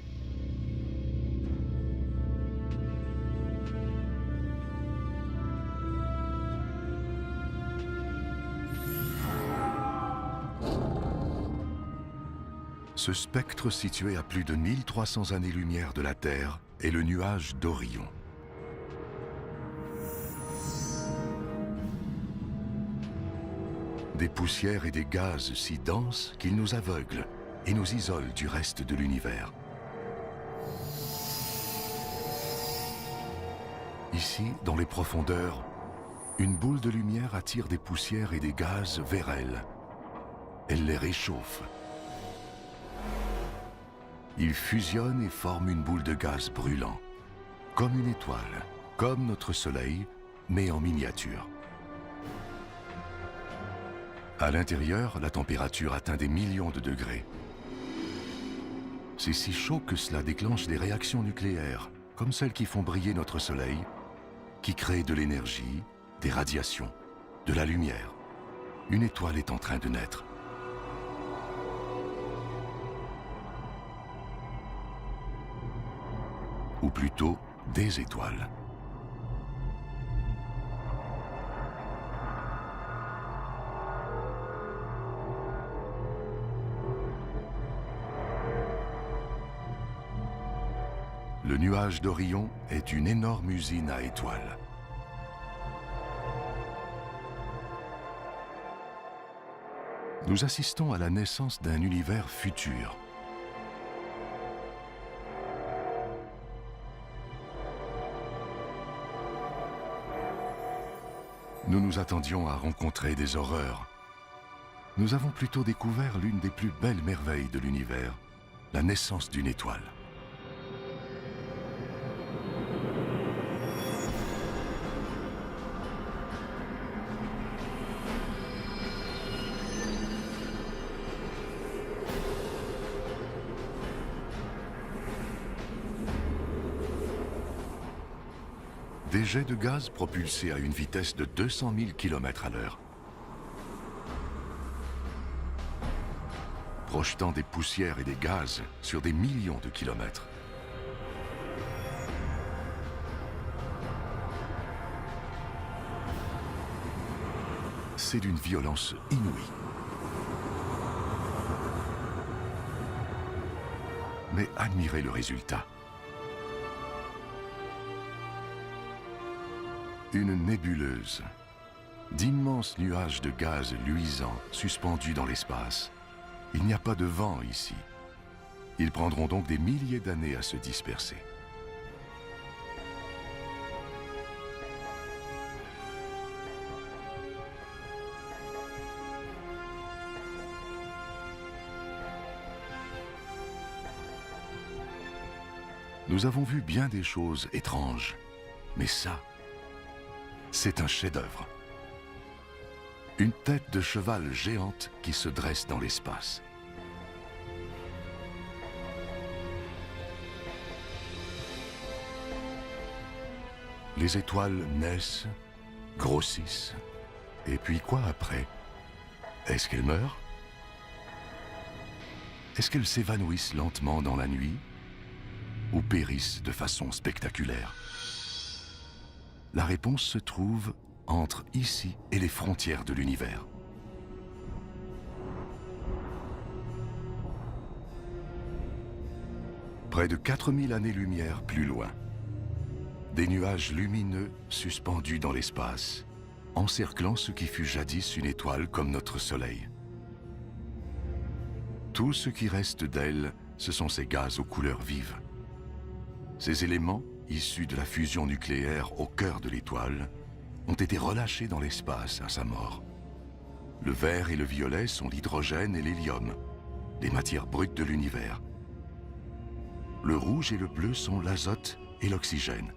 Ce spectre situé à plus de 1300 années-lumière de la Terre est le nuage d'Orion. Des poussières et des gaz si denses qu'ils nous aveuglent et nous isolent du reste de l'univers. Ici, dans les profondeurs, une boule de lumière attire des poussières et des gaz vers elle. Elle les réchauffe. Ils fusionnent et forment une boule de gaz brûlant, comme une étoile, comme notre Soleil, mais en miniature. À l'intérieur, la température atteint des millions de degrés. C'est si chaud que cela déclenche des réactions nucléaires, comme celles qui font briller notre Soleil, qui créent de l'énergie, des radiations, de la lumière. Une étoile est en train de naître. Ou plutôt des étoiles. Le nuage d'Orion est une énorme usine à étoiles. Nous assistons à la naissance d'un univers futur. Nous nous attendions à rencontrer des horreurs. Nous avons plutôt découvert l'une des plus belles merveilles de l'univers, la naissance d'une étoile. Des jets de gaz propulsés à une vitesse de 200 000 km à l'heure, projetant des poussières et des gaz sur des millions de kilomètres. C'est d'une violence inouïe. Mais admirez le résultat. Une nébuleuse, d'immenses nuages de gaz luisants suspendus dans l'espace. Il n'y a pas de vent ici. Ils prendront donc des milliers d'années à se disperser. Nous avons vu bien des choses étranges, mais ça, c'est un chef-d'œuvre. Une tête de cheval géante qui se dresse dans l'espace. Les étoiles naissent, grossissent, et puis quoi après? Est-ce qu'elles meurent? Est-ce qu'elles s'évanouissent lentement dans la nuit? Ou périssent de façon spectaculaire? La réponse se trouve entre ici et les frontières de l'univers. Près de 4000 années-lumière plus loin, des nuages lumineux suspendus dans l'espace, encerclant ce qui fut jadis une étoile comme notre Soleil. Tout ce qui reste d'elle, ce sont ces gaz aux couleurs vives. Ces éléments, issus de la fusion nucléaire au cœur de l'étoile, ont été relâchés dans l'espace à sa mort. Le vert et le violet sont l'hydrogène et l'hélium, les matières brutes de l'univers. Le rouge et le bleu sont l'azote et l'oxygène,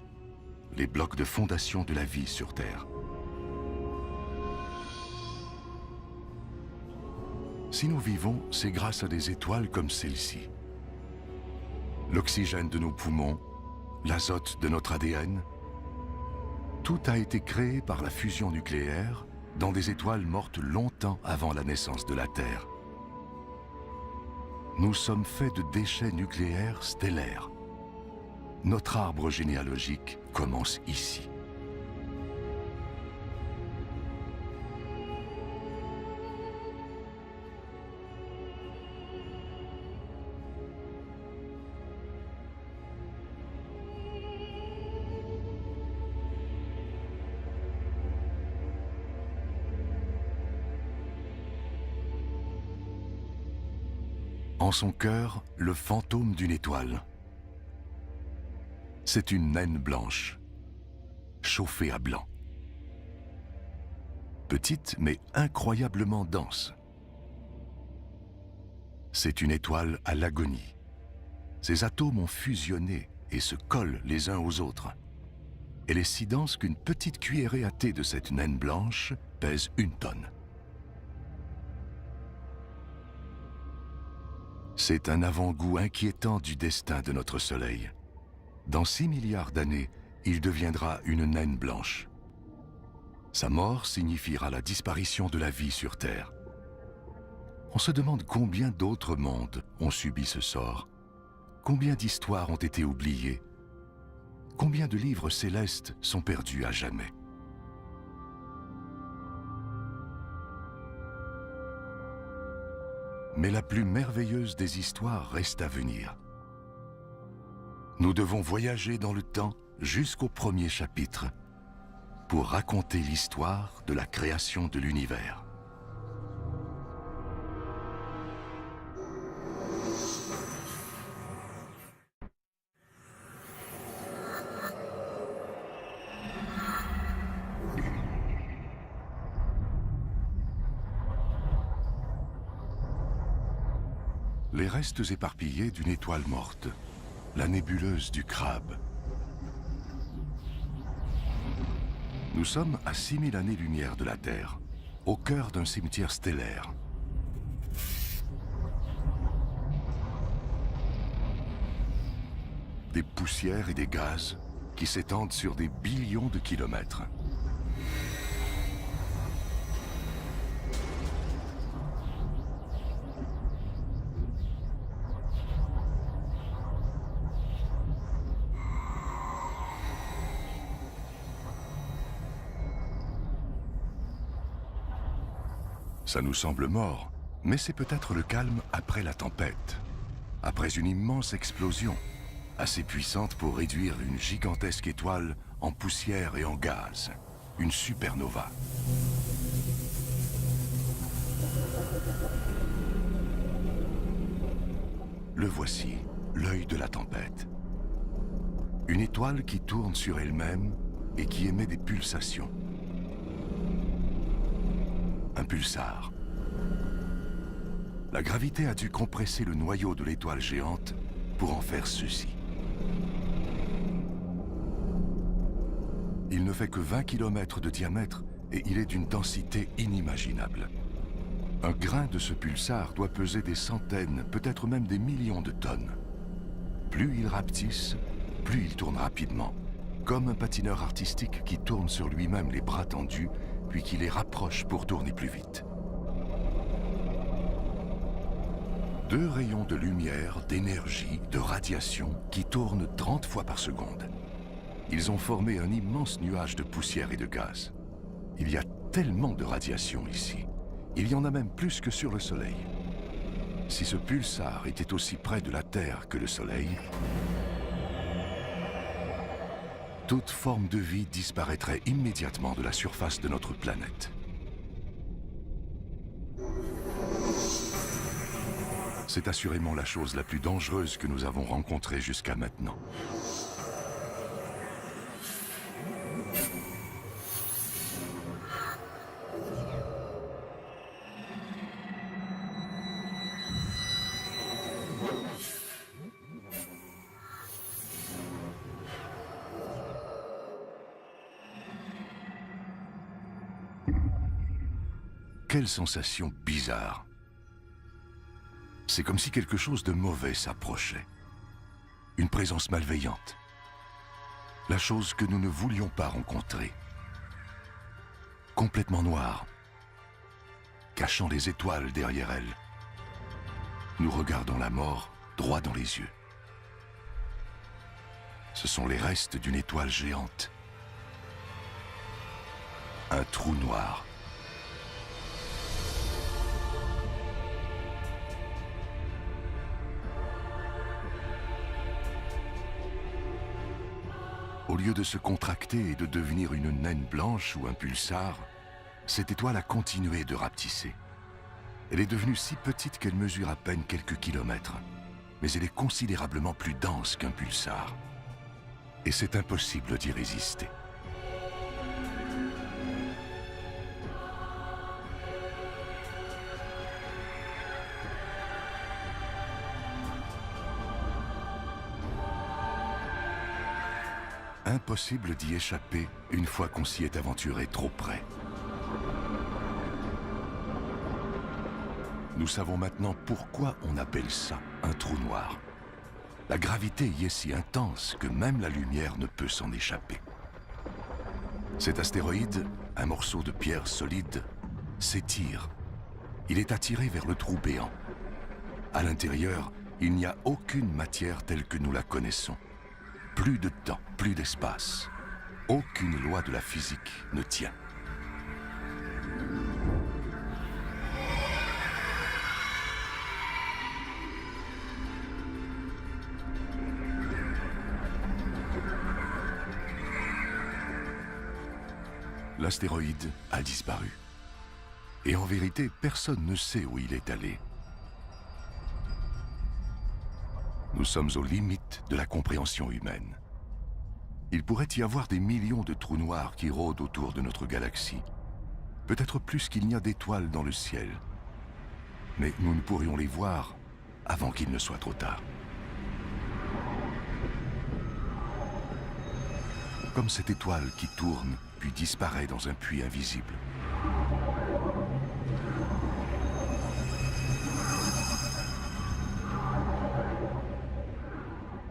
les blocs de fondation de la vie sur Terre. Si nous vivons, c'est grâce à des étoiles comme celle-ci. L'oxygène de nos poumons, l'azote de notre ADN, tout a été créé par la fusion nucléaire dans des étoiles mortes longtemps avant la naissance de la Terre. Nous sommes faits de déchets nucléaires stellaires. Notre arbre généalogique commence ici. En son cœur, le fantôme d'une étoile. C'est une naine blanche, chauffée à blanc. Petite mais incroyablement dense. C'est une étoile à l'agonie. Ses atomes ont fusionné et se collent les uns aux autres. Elle est si dense qu'une petite cuillerée à thé de cette naine blanche pèse 1 tonne. C'est un avant-goût inquiétant du destin de notre Soleil. Dans 6 milliards d'années, il deviendra une naine blanche. Sa mort signifiera la disparition de la vie sur Terre. On se demande combien d'autres mondes ont subi ce sort. Combien d'histoires ont été oubliées? Combien de livres célestes sont perdus à jamais? Mais la plus merveilleuse des histoires reste à venir. Nous devons voyager dans le temps jusqu'au premier chapitre pour raconter l'histoire de la création de l'univers. Les restes éparpillés d'une étoile morte, la nébuleuse du Crabe. Nous sommes à 6000 années-lumière de la Terre, au cœur d'un cimetière stellaire. Des poussières et des gaz qui s'étendent sur des billions de kilomètres. Ça nous semble mort, mais c'est peut-être le calme après la tempête, après une immense explosion, assez puissante pour réduire une gigantesque étoile en poussière et en gaz, une supernova. Le voici, l'œil de la tempête. Une étoile qui tourne sur elle-même et qui émet des pulsations. Un pulsar. La gravité a dû compresser le noyau de l'étoile géante pour en faire ceci. Il ne fait que 20 km de diamètre et il est d'une densité inimaginable. Un grain de ce pulsar doit peser des centaines, peut-être même des millions de tonnes. Plus il rapetisse, plus il tourne rapidement, comme un patineur artistique qui tourne sur lui-même les bras tendus puis qui les rapproche pour tourner plus vite. 2 rayons de lumière, d'énergie, de radiation qui tournent 30 fois par seconde. Ils ont formé un immense nuage de poussière et de gaz. Il y a tellement de radiation ici. Il y en a même plus que sur le Soleil. Si ce pulsar était aussi près de la Terre que le Soleil, toute forme de vie disparaîtrait immédiatement de la surface de notre planète. C'est assurément la chose la plus dangereuse que nous avons rencontrée jusqu'à maintenant. Quelle sensation bizarre. C'est comme si quelque chose de mauvais s'approchait. Une présence malveillante. La chose que nous ne voulions pas rencontrer. Complètement noire, cachant les étoiles derrière elle. Nous regardons la mort droit dans les yeux. Ce sont les restes d'une étoile géante. Un trou noir. Au lieu de se contracter et de devenir une naine blanche ou un pulsar, cette étoile a continué de rapetisser. Elle est devenue si petite qu'elle mesure à peine quelques kilomètres, mais elle est considérablement plus dense qu'un pulsar. Et c'est impossible d'y résister. Impossible d'y échapper une fois qu'on s'y est aventuré trop près. Nous savons maintenant pourquoi on appelle ça un trou noir. La gravité y est si intense que même la lumière ne peut s'en échapper. Cet astéroïde, un morceau de pierre solide, s'étire. Il est attiré vers le trou béant. À l'intérieur, il n'y a aucune matière telle que nous la connaissons. Plus de temps, plus d'espace. Aucune loi de la physique ne tient. L'astéroïde a disparu. Et en vérité, personne ne sait où il est allé. Nous sommes aux limites de la compréhension humaine. Il pourrait y avoir des millions de trous noirs qui rôdent autour de notre galaxie. Peut-être plus qu'il n'y a d'étoiles dans le ciel. Mais nous ne pourrions les voir avant qu'il ne soit trop tard. Comme cette étoile qui tourne puis disparaît dans un puits invisible.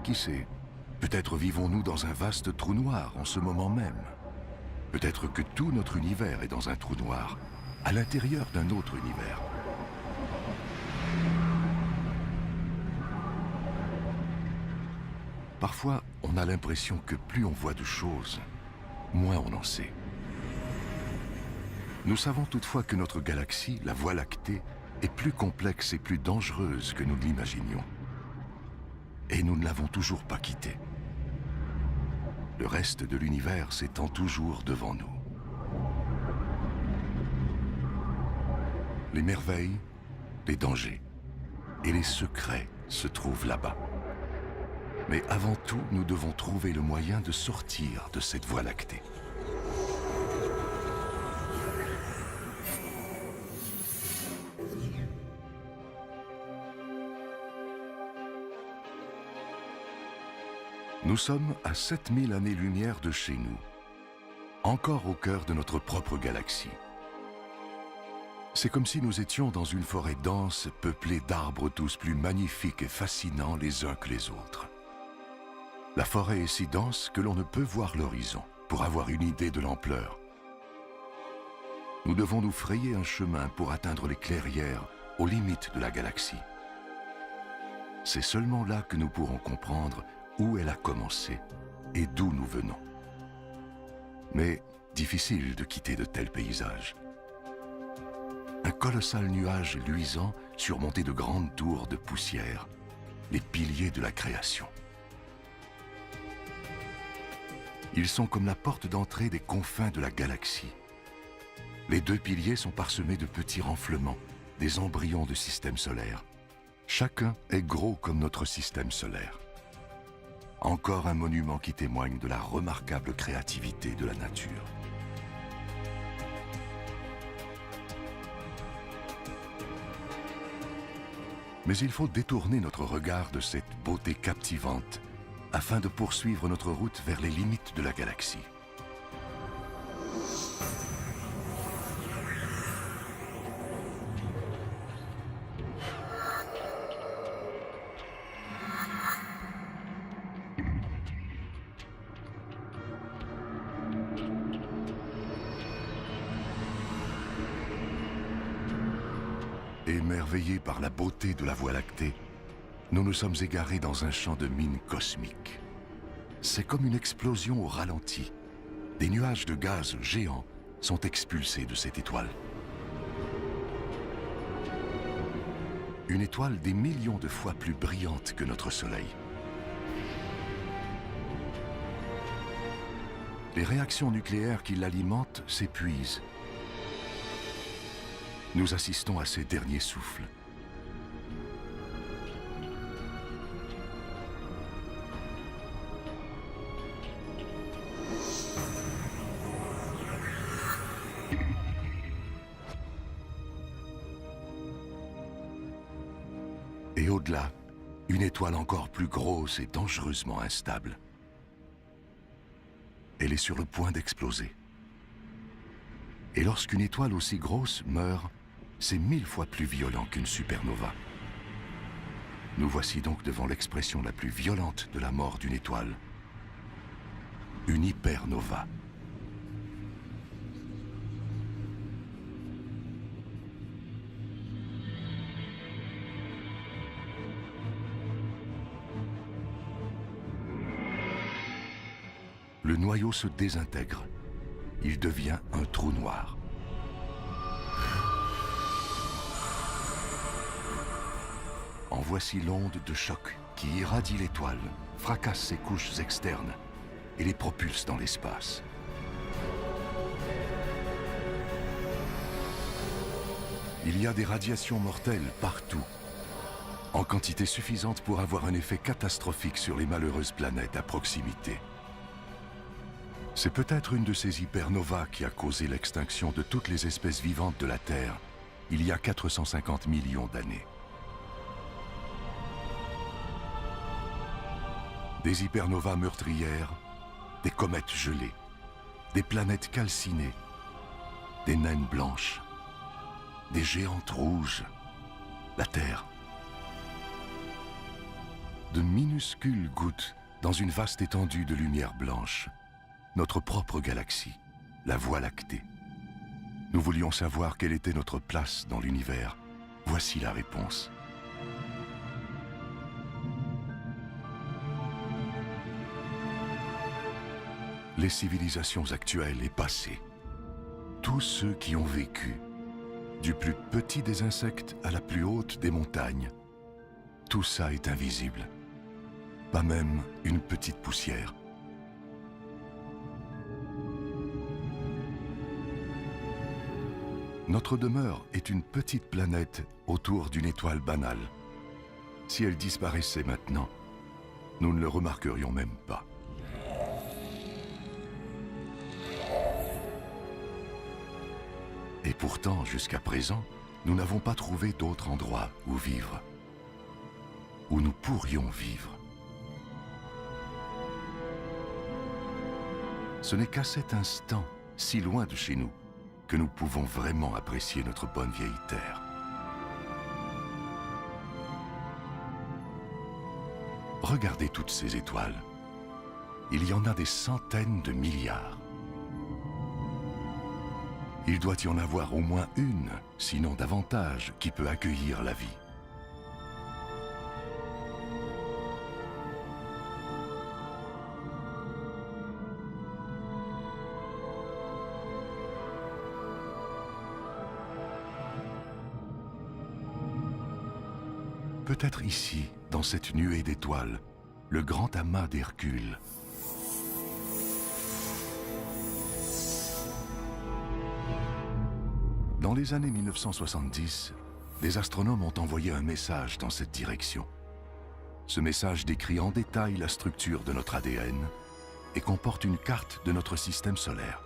Qui sait, peut-être vivons-nous dans un vaste trou noir en ce moment même. Peut-être que tout notre univers est dans un trou noir, à l'intérieur d'un autre univers. Parfois, on a l'impression que plus on voit de choses, moins on en sait. Nous savons toutefois que notre galaxie, la Voie lactée, est plus complexe et plus dangereuse que nous ne l'imaginions. Et nous ne l'avons toujours pas quittée. Le reste de l'univers s'étend toujours devant nous. Les merveilles, les dangers et les secrets se trouvent là-bas. Mais avant tout, nous devons trouver le moyen de sortir de cette Voie lactée. Nous sommes à 7000 années-lumière de chez nous, encore au cœur de notre propre galaxie. C'est comme si nous étions dans une forêt dense, peuplée d'arbres tous plus magnifiques et fascinants les uns que les autres. La forêt est si dense que l'on ne peut voir l'horizon pour avoir une idée de l'ampleur. Nous devons nous frayer un chemin pour atteindre les clairières aux limites de la galaxie. C'est seulement là que nous pourrons comprendre où elle a commencé et d'où nous venons. Mais difficile de quitter de tels paysages. Un colossal nuage luisant surmonté de grandes tours de poussière, les piliers de la création. Ils sont comme la porte d'entrée des confins de la galaxie. Les deux piliers sont parsemés de petits renflements, des embryons de systèmes solaires. Chacun est gros comme notre système solaire. Encore un monument qui témoigne de la remarquable créativité de la nature. Mais il faut détourner notre regard de cette beauté captivante afin de poursuivre notre route vers les limites de la galaxie. Émerveillés par la beauté de la Voie lactée, nous nous sommes égarés dans un champ de mines cosmiques. C'est comme une explosion au ralenti. Des nuages de gaz géants sont expulsés de cette étoile. Une étoile des millions de fois plus brillante que notre Soleil. Les réactions nucléaires qui l'alimentent s'épuisent. Nous assistons à ses derniers souffles. Et au-delà, une étoile encore plus grosse et dangereusement instable. Elle est sur le point d'exploser. Et lorsqu'une étoile aussi grosse meurt, c'est 1000 fois plus violent qu'une supernova. Nous voici donc devant l'expression la plus violente de la mort d'une étoile. Une hypernova. Le noyau se désintègre. Il devient un trou noir. En voici l'onde de choc qui irradie l'étoile, fracasse ses couches externes et les propulse dans l'espace. Il y a des radiations mortelles partout, en quantité suffisante pour avoir un effet catastrophique sur les malheureuses planètes à proximité. C'est peut-être une de ces hypernovas qui a causé l'extinction de toutes les espèces vivantes de la Terre il y a 450 millions d'années. Des hypernovas meurtrières, des comètes gelées, des planètes calcinées, des naines blanches, des géantes rouges, la Terre. De minuscules gouttes dans une vaste étendue de lumière blanche, notre propre galaxie, la Voie lactée. Nous voulions savoir quelle était notre place dans l'univers. Voici la réponse. Les civilisations actuelles et passées, tous ceux qui ont vécu, du plus petit des insectes à la plus haute des montagnes, tout ça est invisible. Pas même une petite poussière. Notre demeure est une petite planète autour d'une étoile banale. Si elle disparaissait maintenant, nous ne le remarquerions même pas. Et pourtant, jusqu'à présent, nous n'avons pas trouvé d'autre endroit où vivre, où nous pourrions vivre. Ce n'est qu'à cet instant, si loin de chez nous, que nous pouvons vraiment apprécier notre bonne vieille Terre. Regardez toutes ces étoiles. Il y en a des centaines de milliards. Il doit y en avoir au moins une, sinon davantage, qui peut accueillir la vie. Peut-être ici, dans cette nuée d'étoiles, le grand amas d'Hercule. Dans les années 1970, des astronomes ont envoyé un message dans cette direction. Ce message décrit en détail la structure de notre ADN et comporte une carte de notre système solaire.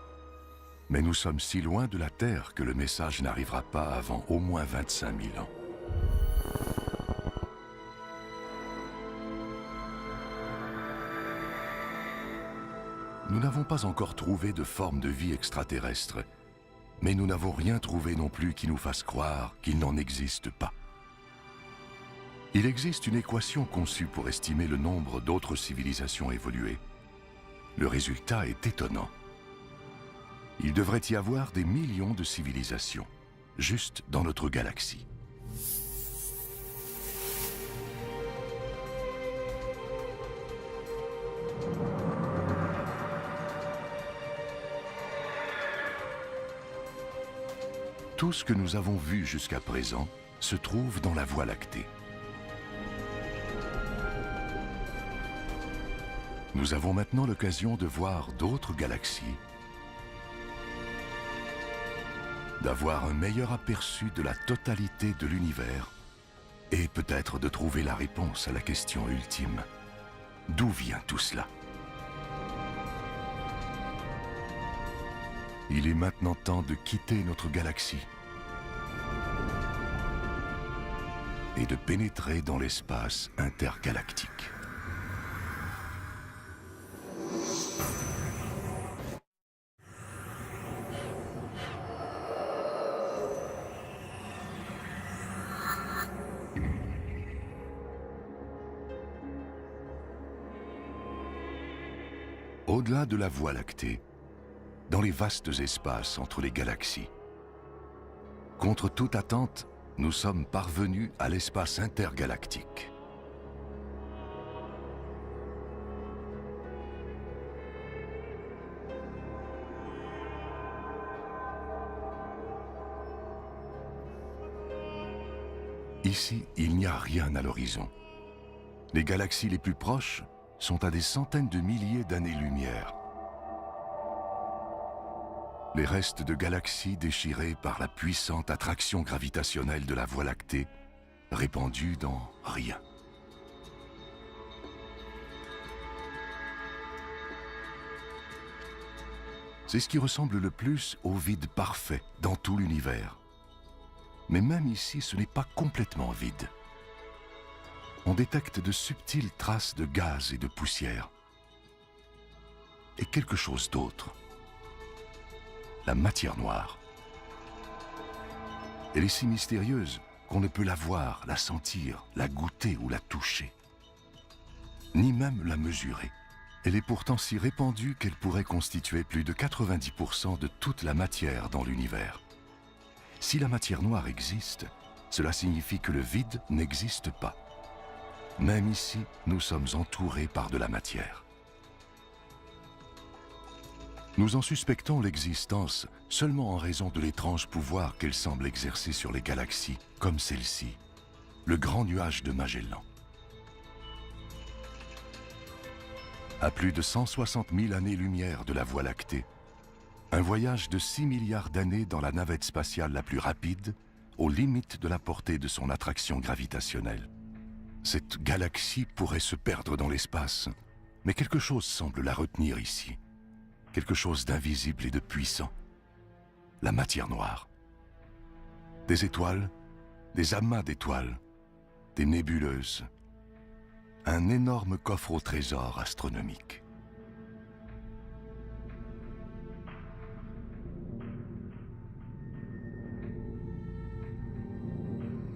Mais nous sommes si loin de la Terre que le message n'arrivera pas avant au moins 25 000 ans. Nous n'avons pas encore trouvé de forme de vie extraterrestre, mais nous n'avons rien trouvé non plus qui nous fasse croire qu'il n'en existe pas. Il existe une équation conçue pour estimer le nombre d'autres civilisations évoluées. Le résultat est étonnant. Il devrait y avoir des millions de civilisations, juste dans notre galaxie. Tout ce que nous avons vu jusqu'à présent se trouve dans la Voie lactée. Nous avons maintenant l'occasion de voir d'autres galaxies, d'avoir un meilleur aperçu de la totalité de l'univers et peut-être de trouver la réponse à la question ultime. D'où vient tout cela? Il est maintenant temps de quitter notre galaxie et de pénétrer dans l'espace intergalactique. Au-delà de la Voie lactée, dans les vastes espaces entre les galaxies. Contre toute attente, nous sommes parvenus à l'espace intergalactique. Ici, il n'y a rien à l'horizon. Les galaxies les plus proches sont à des centaines de milliers d'années-lumière. Les restes de galaxies déchirées par la puissante attraction gravitationnelle de la Voie lactée, répandue dans rien. C'est ce qui ressemble le plus au vide parfait dans tout l'univers. Mais même ici, ce n'est pas complètement vide. On détecte de subtiles traces de gaz et de poussière. Et quelque chose d'autre. La matière noire. Elle est si mystérieuse qu'on ne peut la voir, la sentir, la goûter ou la toucher. Ni même la mesurer. Elle est pourtant si répandue qu'elle pourrait constituer plus de 90% de toute la matière dans l'univers. Si la matière noire existe, cela signifie que le vide n'existe pas. Même ici, nous sommes entourés par de la matière. Nous en suspectons l'existence seulement en raison de l'étrange pouvoir qu'elle semble exercer sur les galaxies, comme celle-ci, le Grand Nuage de Magellan. À plus de 160 000 années-lumière de la Voie lactée, un voyage de 6 milliards d'années dans la navette spatiale la plus rapide, aux limites de la portée de son attraction gravitationnelle. Cette galaxie pourrait se perdre dans l'espace, mais quelque chose semble la retenir ici. Quelque chose d'invisible et de puissant. La matière noire. Des étoiles, des amas d'étoiles, des nébuleuses. Un énorme coffre au trésor astronomique.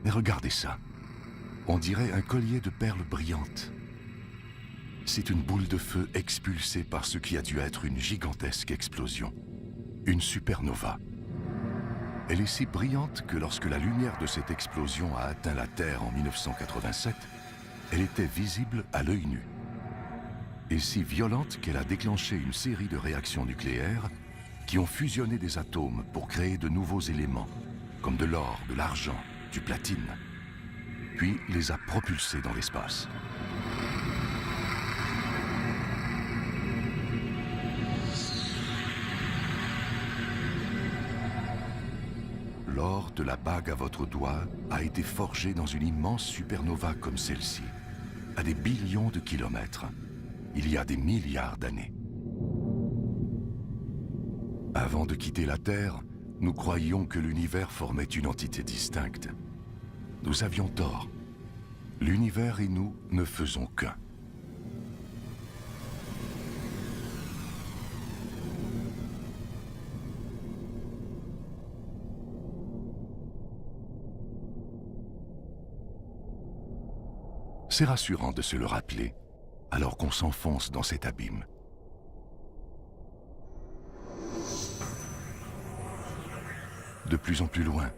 Mais regardez ça. On dirait un collier de perles brillantes. C'est une boule de feu expulsée par ce qui a dû être une gigantesque explosion. Une supernova. Elle est si brillante que lorsque la lumière de cette explosion a atteint la Terre en 1987, elle était visible à l'œil nu. Et si violente qu'elle a déclenché une série de réactions nucléaires qui ont fusionné des atomes pour créer de nouveaux éléments, comme de l'or, de l'argent, du platine, puis les a propulsés dans l'espace. L'or de la bague à votre doigt a été forgé dans une immense supernova comme celle-ci, à des billions de kilomètres, il y a des milliards d'années. Avant de quitter la Terre, nous croyions que l'univers formait une entité distincte. Nous avions tort. L'univers et nous ne faisons qu'un. C'est rassurant de se le rappeler, alors qu'on s'enfonce dans cet abîme. De plus en plus loin,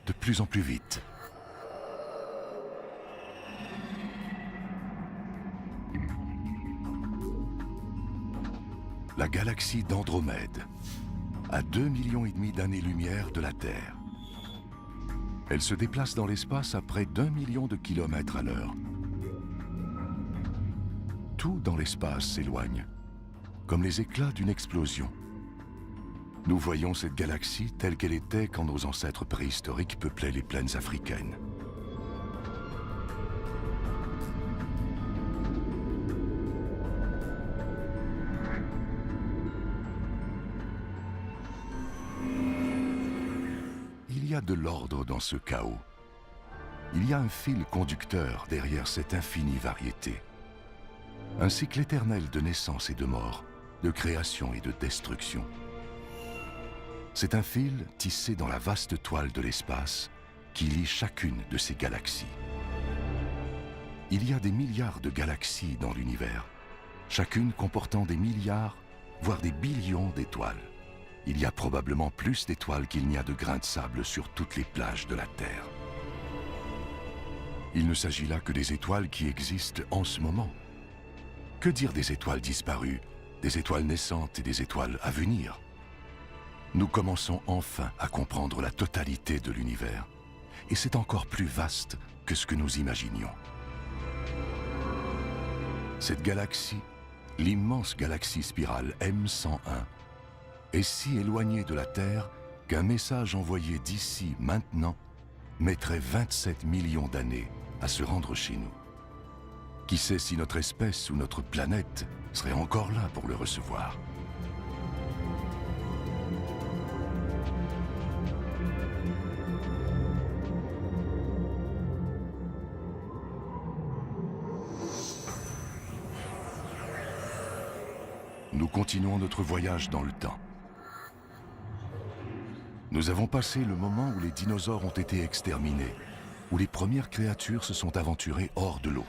de plus en plus vite. La galaxie d'Andromède, à 2,5 millions d'années-lumière de la Terre. Elle se déplace dans l'espace à près d'1 million de kilomètres à l'heure. Tout dans l'espace s'éloigne, comme les éclats d'une explosion. Nous voyons cette galaxie telle qu'elle était quand nos ancêtres préhistoriques peuplaient les plaines africaines. Il y a de l'ordre dans ce chaos. Il y a un fil conducteur derrière cette infinie variété. Un cycle éternel de naissance et de mort, de création et de destruction. C'est un fil tissé dans la vaste toile de l'espace qui lie chacune de ces galaxies. Il y a des milliards de galaxies dans l'univers, chacune comportant des milliards, voire des billions d'étoiles. Il y a probablement plus d'étoiles qu'il n'y a de grains de sable sur toutes les plages de la Terre. Il ne s'agit là que des étoiles qui existent en ce moment. Que dire des étoiles disparues, des étoiles naissantes et des étoiles à venir? Nous commençons enfin à comprendre la totalité de l'univers, et c'est encore plus vaste que ce que nous imaginions. Cette galaxie, l'immense galaxie spirale M101, est si éloignée de la Terre qu'un message envoyé d'ici maintenant mettrait 27 millions d'années à se rendre chez nous. Qui sait si notre espèce ou notre planète serait encore là pour le recevoir? Nous continuons notre voyage dans le temps. Nous avons passé le moment où les dinosaures ont été exterminés, où les premières créatures se sont aventurées hors de l'eau.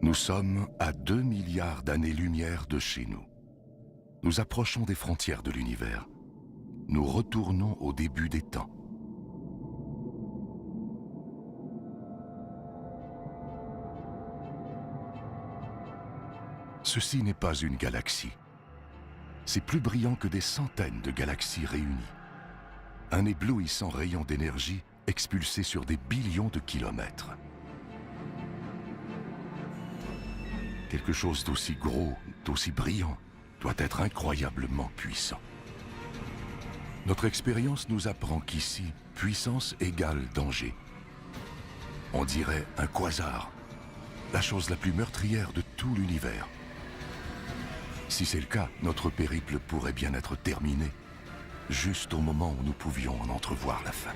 Nous sommes à 2 milliards d'années-lumière de chez nous. Nous approchons des frontières de l'univers. Nous retournons au début des temps. Ceci n'est pas une galaxie. C'est plus brillant que des centaines de galaxies réunies. Un éblouissant rayon d'énergie expulsé sur des billions de kilomètres. Quelque chose d'aussi gros, d'aussi brillant, doit être incroyablement puissant. Notre expérience nous apprend qu'ici, puissance égale danger. On dirait un quasar, la chose la plus meurtrière de tout l'univers. Si c'est le cas, notre périple pourrait bien être terminé, juste au moment où nous pouvions en entrevoir la fin.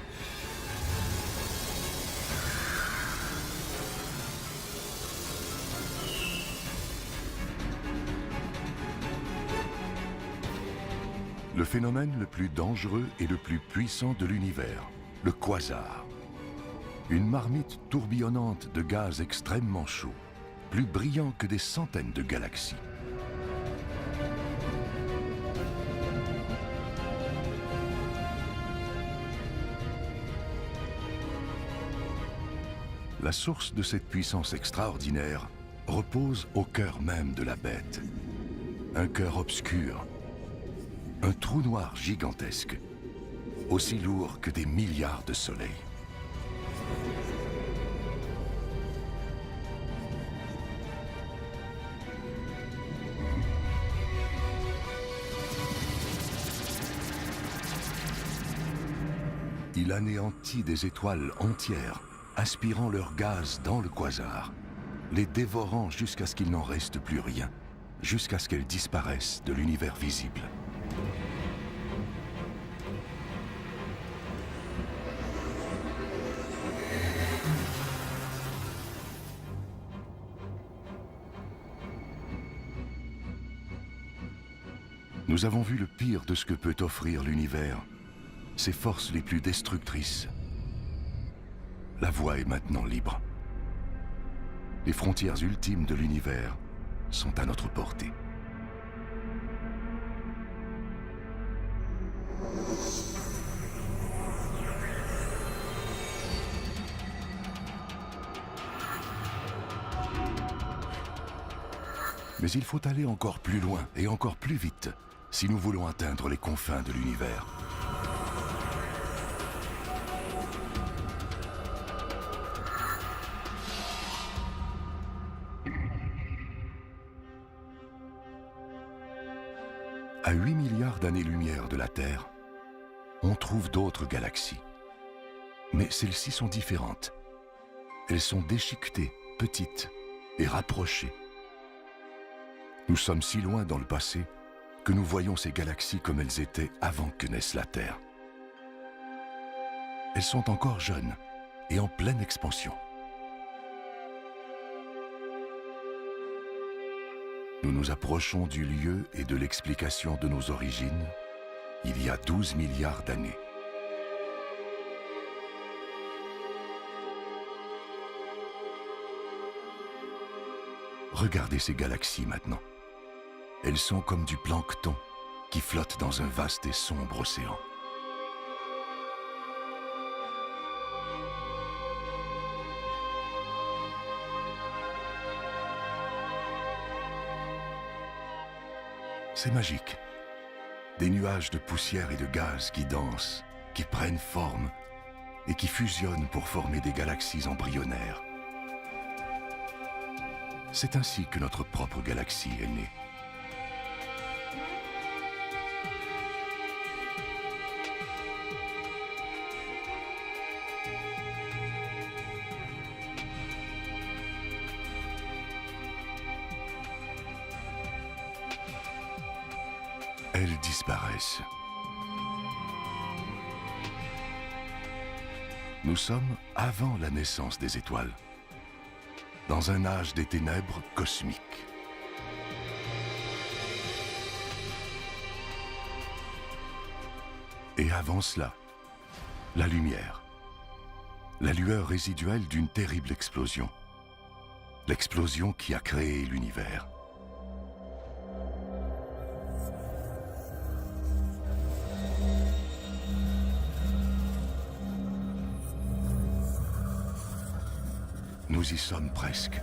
Le phénomène le plus dangereux et le plus puissant de l'univers, le quasar. Une marmite tourbillonnante de gaz extrêmement chaud, plus brillant que des centaines de galaxies. La source de cette puissance extraordinaire repose au cœur même de la bête. Un cœur obscur, un trou noir gigantesque, aussi lourd que des milliards de soleils. Il anéantit des étoiles entières, aspirant leur gaz dans le quasar, les dévorant jusqu'à ce qu'il n'en reste plus rien, jusqu'à ce qu'elles disparaissent de l'univers visible. Nous avons vu le pire de ce que peut offrir l'univers, ses forces les plus destructrices. La voie est maintenant libre. Les frontières ultimes de l'univers sont à notre portée. Mais il faut aller encore plus loin et encore plus vite si nous voulons atteindre les confins de l'univers. À 8 milliards d'années-lumière de la Terre, on trouve d'autres galaxies. Mais celles-ci sont différentes. Elles sont déchiquetées, petites et rapprochées. Nous sommes si loin dans le passé que nous voyons ces galaxies comme elles étaient avant que naisse la Terre. Elles sont encore jeunes et en pleine expansion. Nous nous approchons du lieu et de l'explication de nos origines il y a 12 milliards d'années. Regardez ces galaxies maintenant. Elles sont comme du plancton qui flotte dans un vaste et sombre océan. C'est magique. Des nuages de poussière et de gaz qui dansent, qui prennent forme, et qui fusionnent pour former des galaxies embryonnaires. C'est ainsi que notre propre galaxie est née. Elles disparaissent. Nous sommes avant la naissance des étoiles, dans un âge des ténèbres cosmiques. Et avant cela, la lumière, la lueur résiduelle d'une terrible explosion, l'explosion qui a créé l'univers. Nous y sommes presque.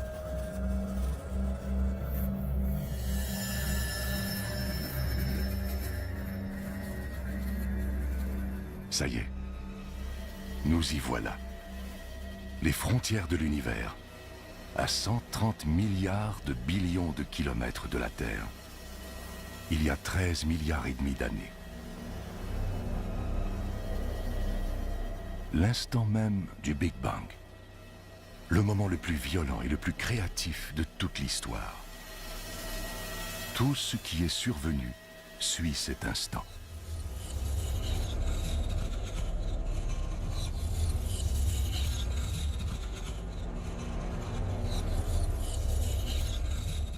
Ça y est, nous y voilà. Les frontières de l'univers, à 130 milliards de billions de kilomètres de la Terre, il y a 13 milliards et demi d'années. L'instant même du Big Bang. Le moment le plus violent et le plus créatif de toute l'histoire. Tout ce qui est survenu suit cet instant.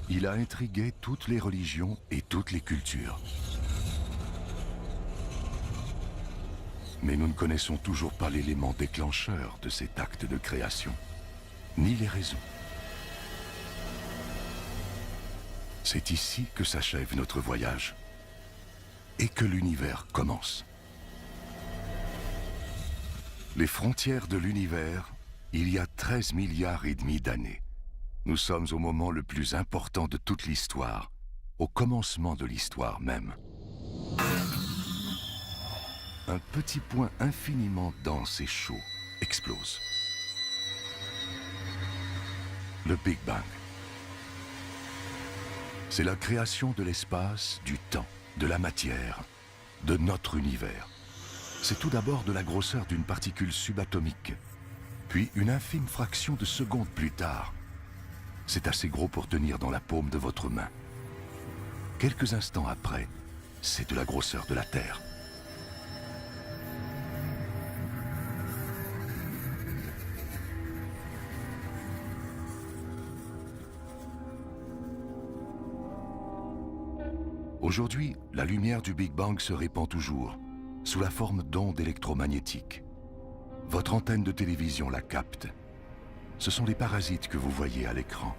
Il a intrigué toutes les religions et toutes les cultures. Mais nous ne connaissons toujours pas l'élément déclencheur de cet acte de création, ni les raisons. C'est ici que s'achève notre voyage et que l'univers commence. Les frontières de l'univers, il y a 13 milliards et demi d'années. Nous sommes au moment le plus important de toute l'histoire, au commencement de l'histoire même. Un petit point infiniment dense et chaud explose. Le Big Bang. C'est la création de l'espace, du temps, de la matière, de notre univers. C'est tout d'abord de la grosseur d'une particule subatomique, puis une infime fraction de seconde plus tard. C'est assez gros pour tenir dans la paume de votre main. Quelques instants après, c'est de la grosseur de la Terre. Aujourd'hui, la lumière du Big Bang se répand toujours, sous la forme d'ondes électromagnétiques. Votre antenne de télévision la capte. Ce sont les parasites que vous voyez à l'écran.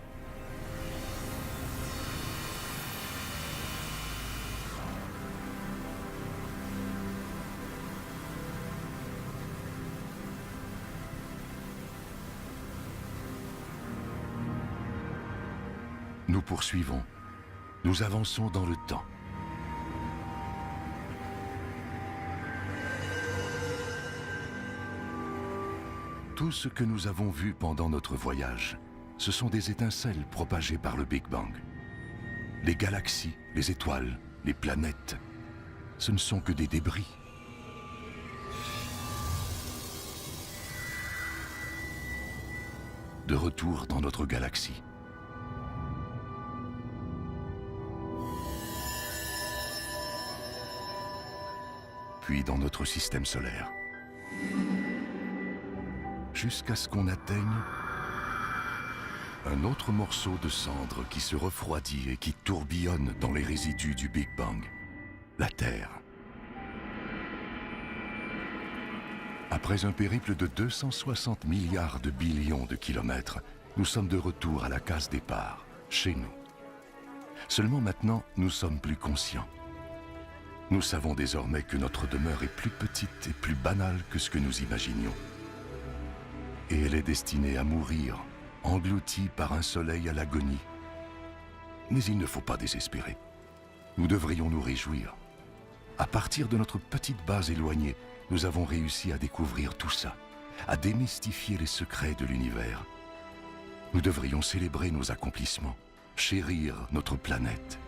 Nous poursuivons. Nous avançons dans le temps. Tout ce que nous avons vu pendant notre voyage, ce sont des étincelles propagées par le Big Bang. Les galaxies, les étoiles, les planètes, ce ne sont que des débris. De retour dans notre galaxie. Puis dans notre système solaire. Jusqu'à ce qu'on atteigne un autre morceau de cendre qui se refroidit et qui tourbillonne dans les résidus du Big Bang, la Terre. Après un périple de 260 milliards de billions de kilomètres, nous sommes de retour à la case départ, chez nous. Seulement maintenant, nous sommes plus conscients. Nous savons désormais que notre demeure est plus petite et plus banale que ce que nous imaginions. Et elle est destinée à mourir, engloutie par un soleil à l'agonie. Mais il ne faut pas désespérer. Nous devrions nous réjouir. À partir de notre petite base éloignée, nous avons réussi à découvrir tout ça. à démystifier les secrets de l'univers. Nous devrions célébrer nos accomplissements, chérir notre planète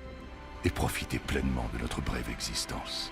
et profiter pleinement de notre brève existence.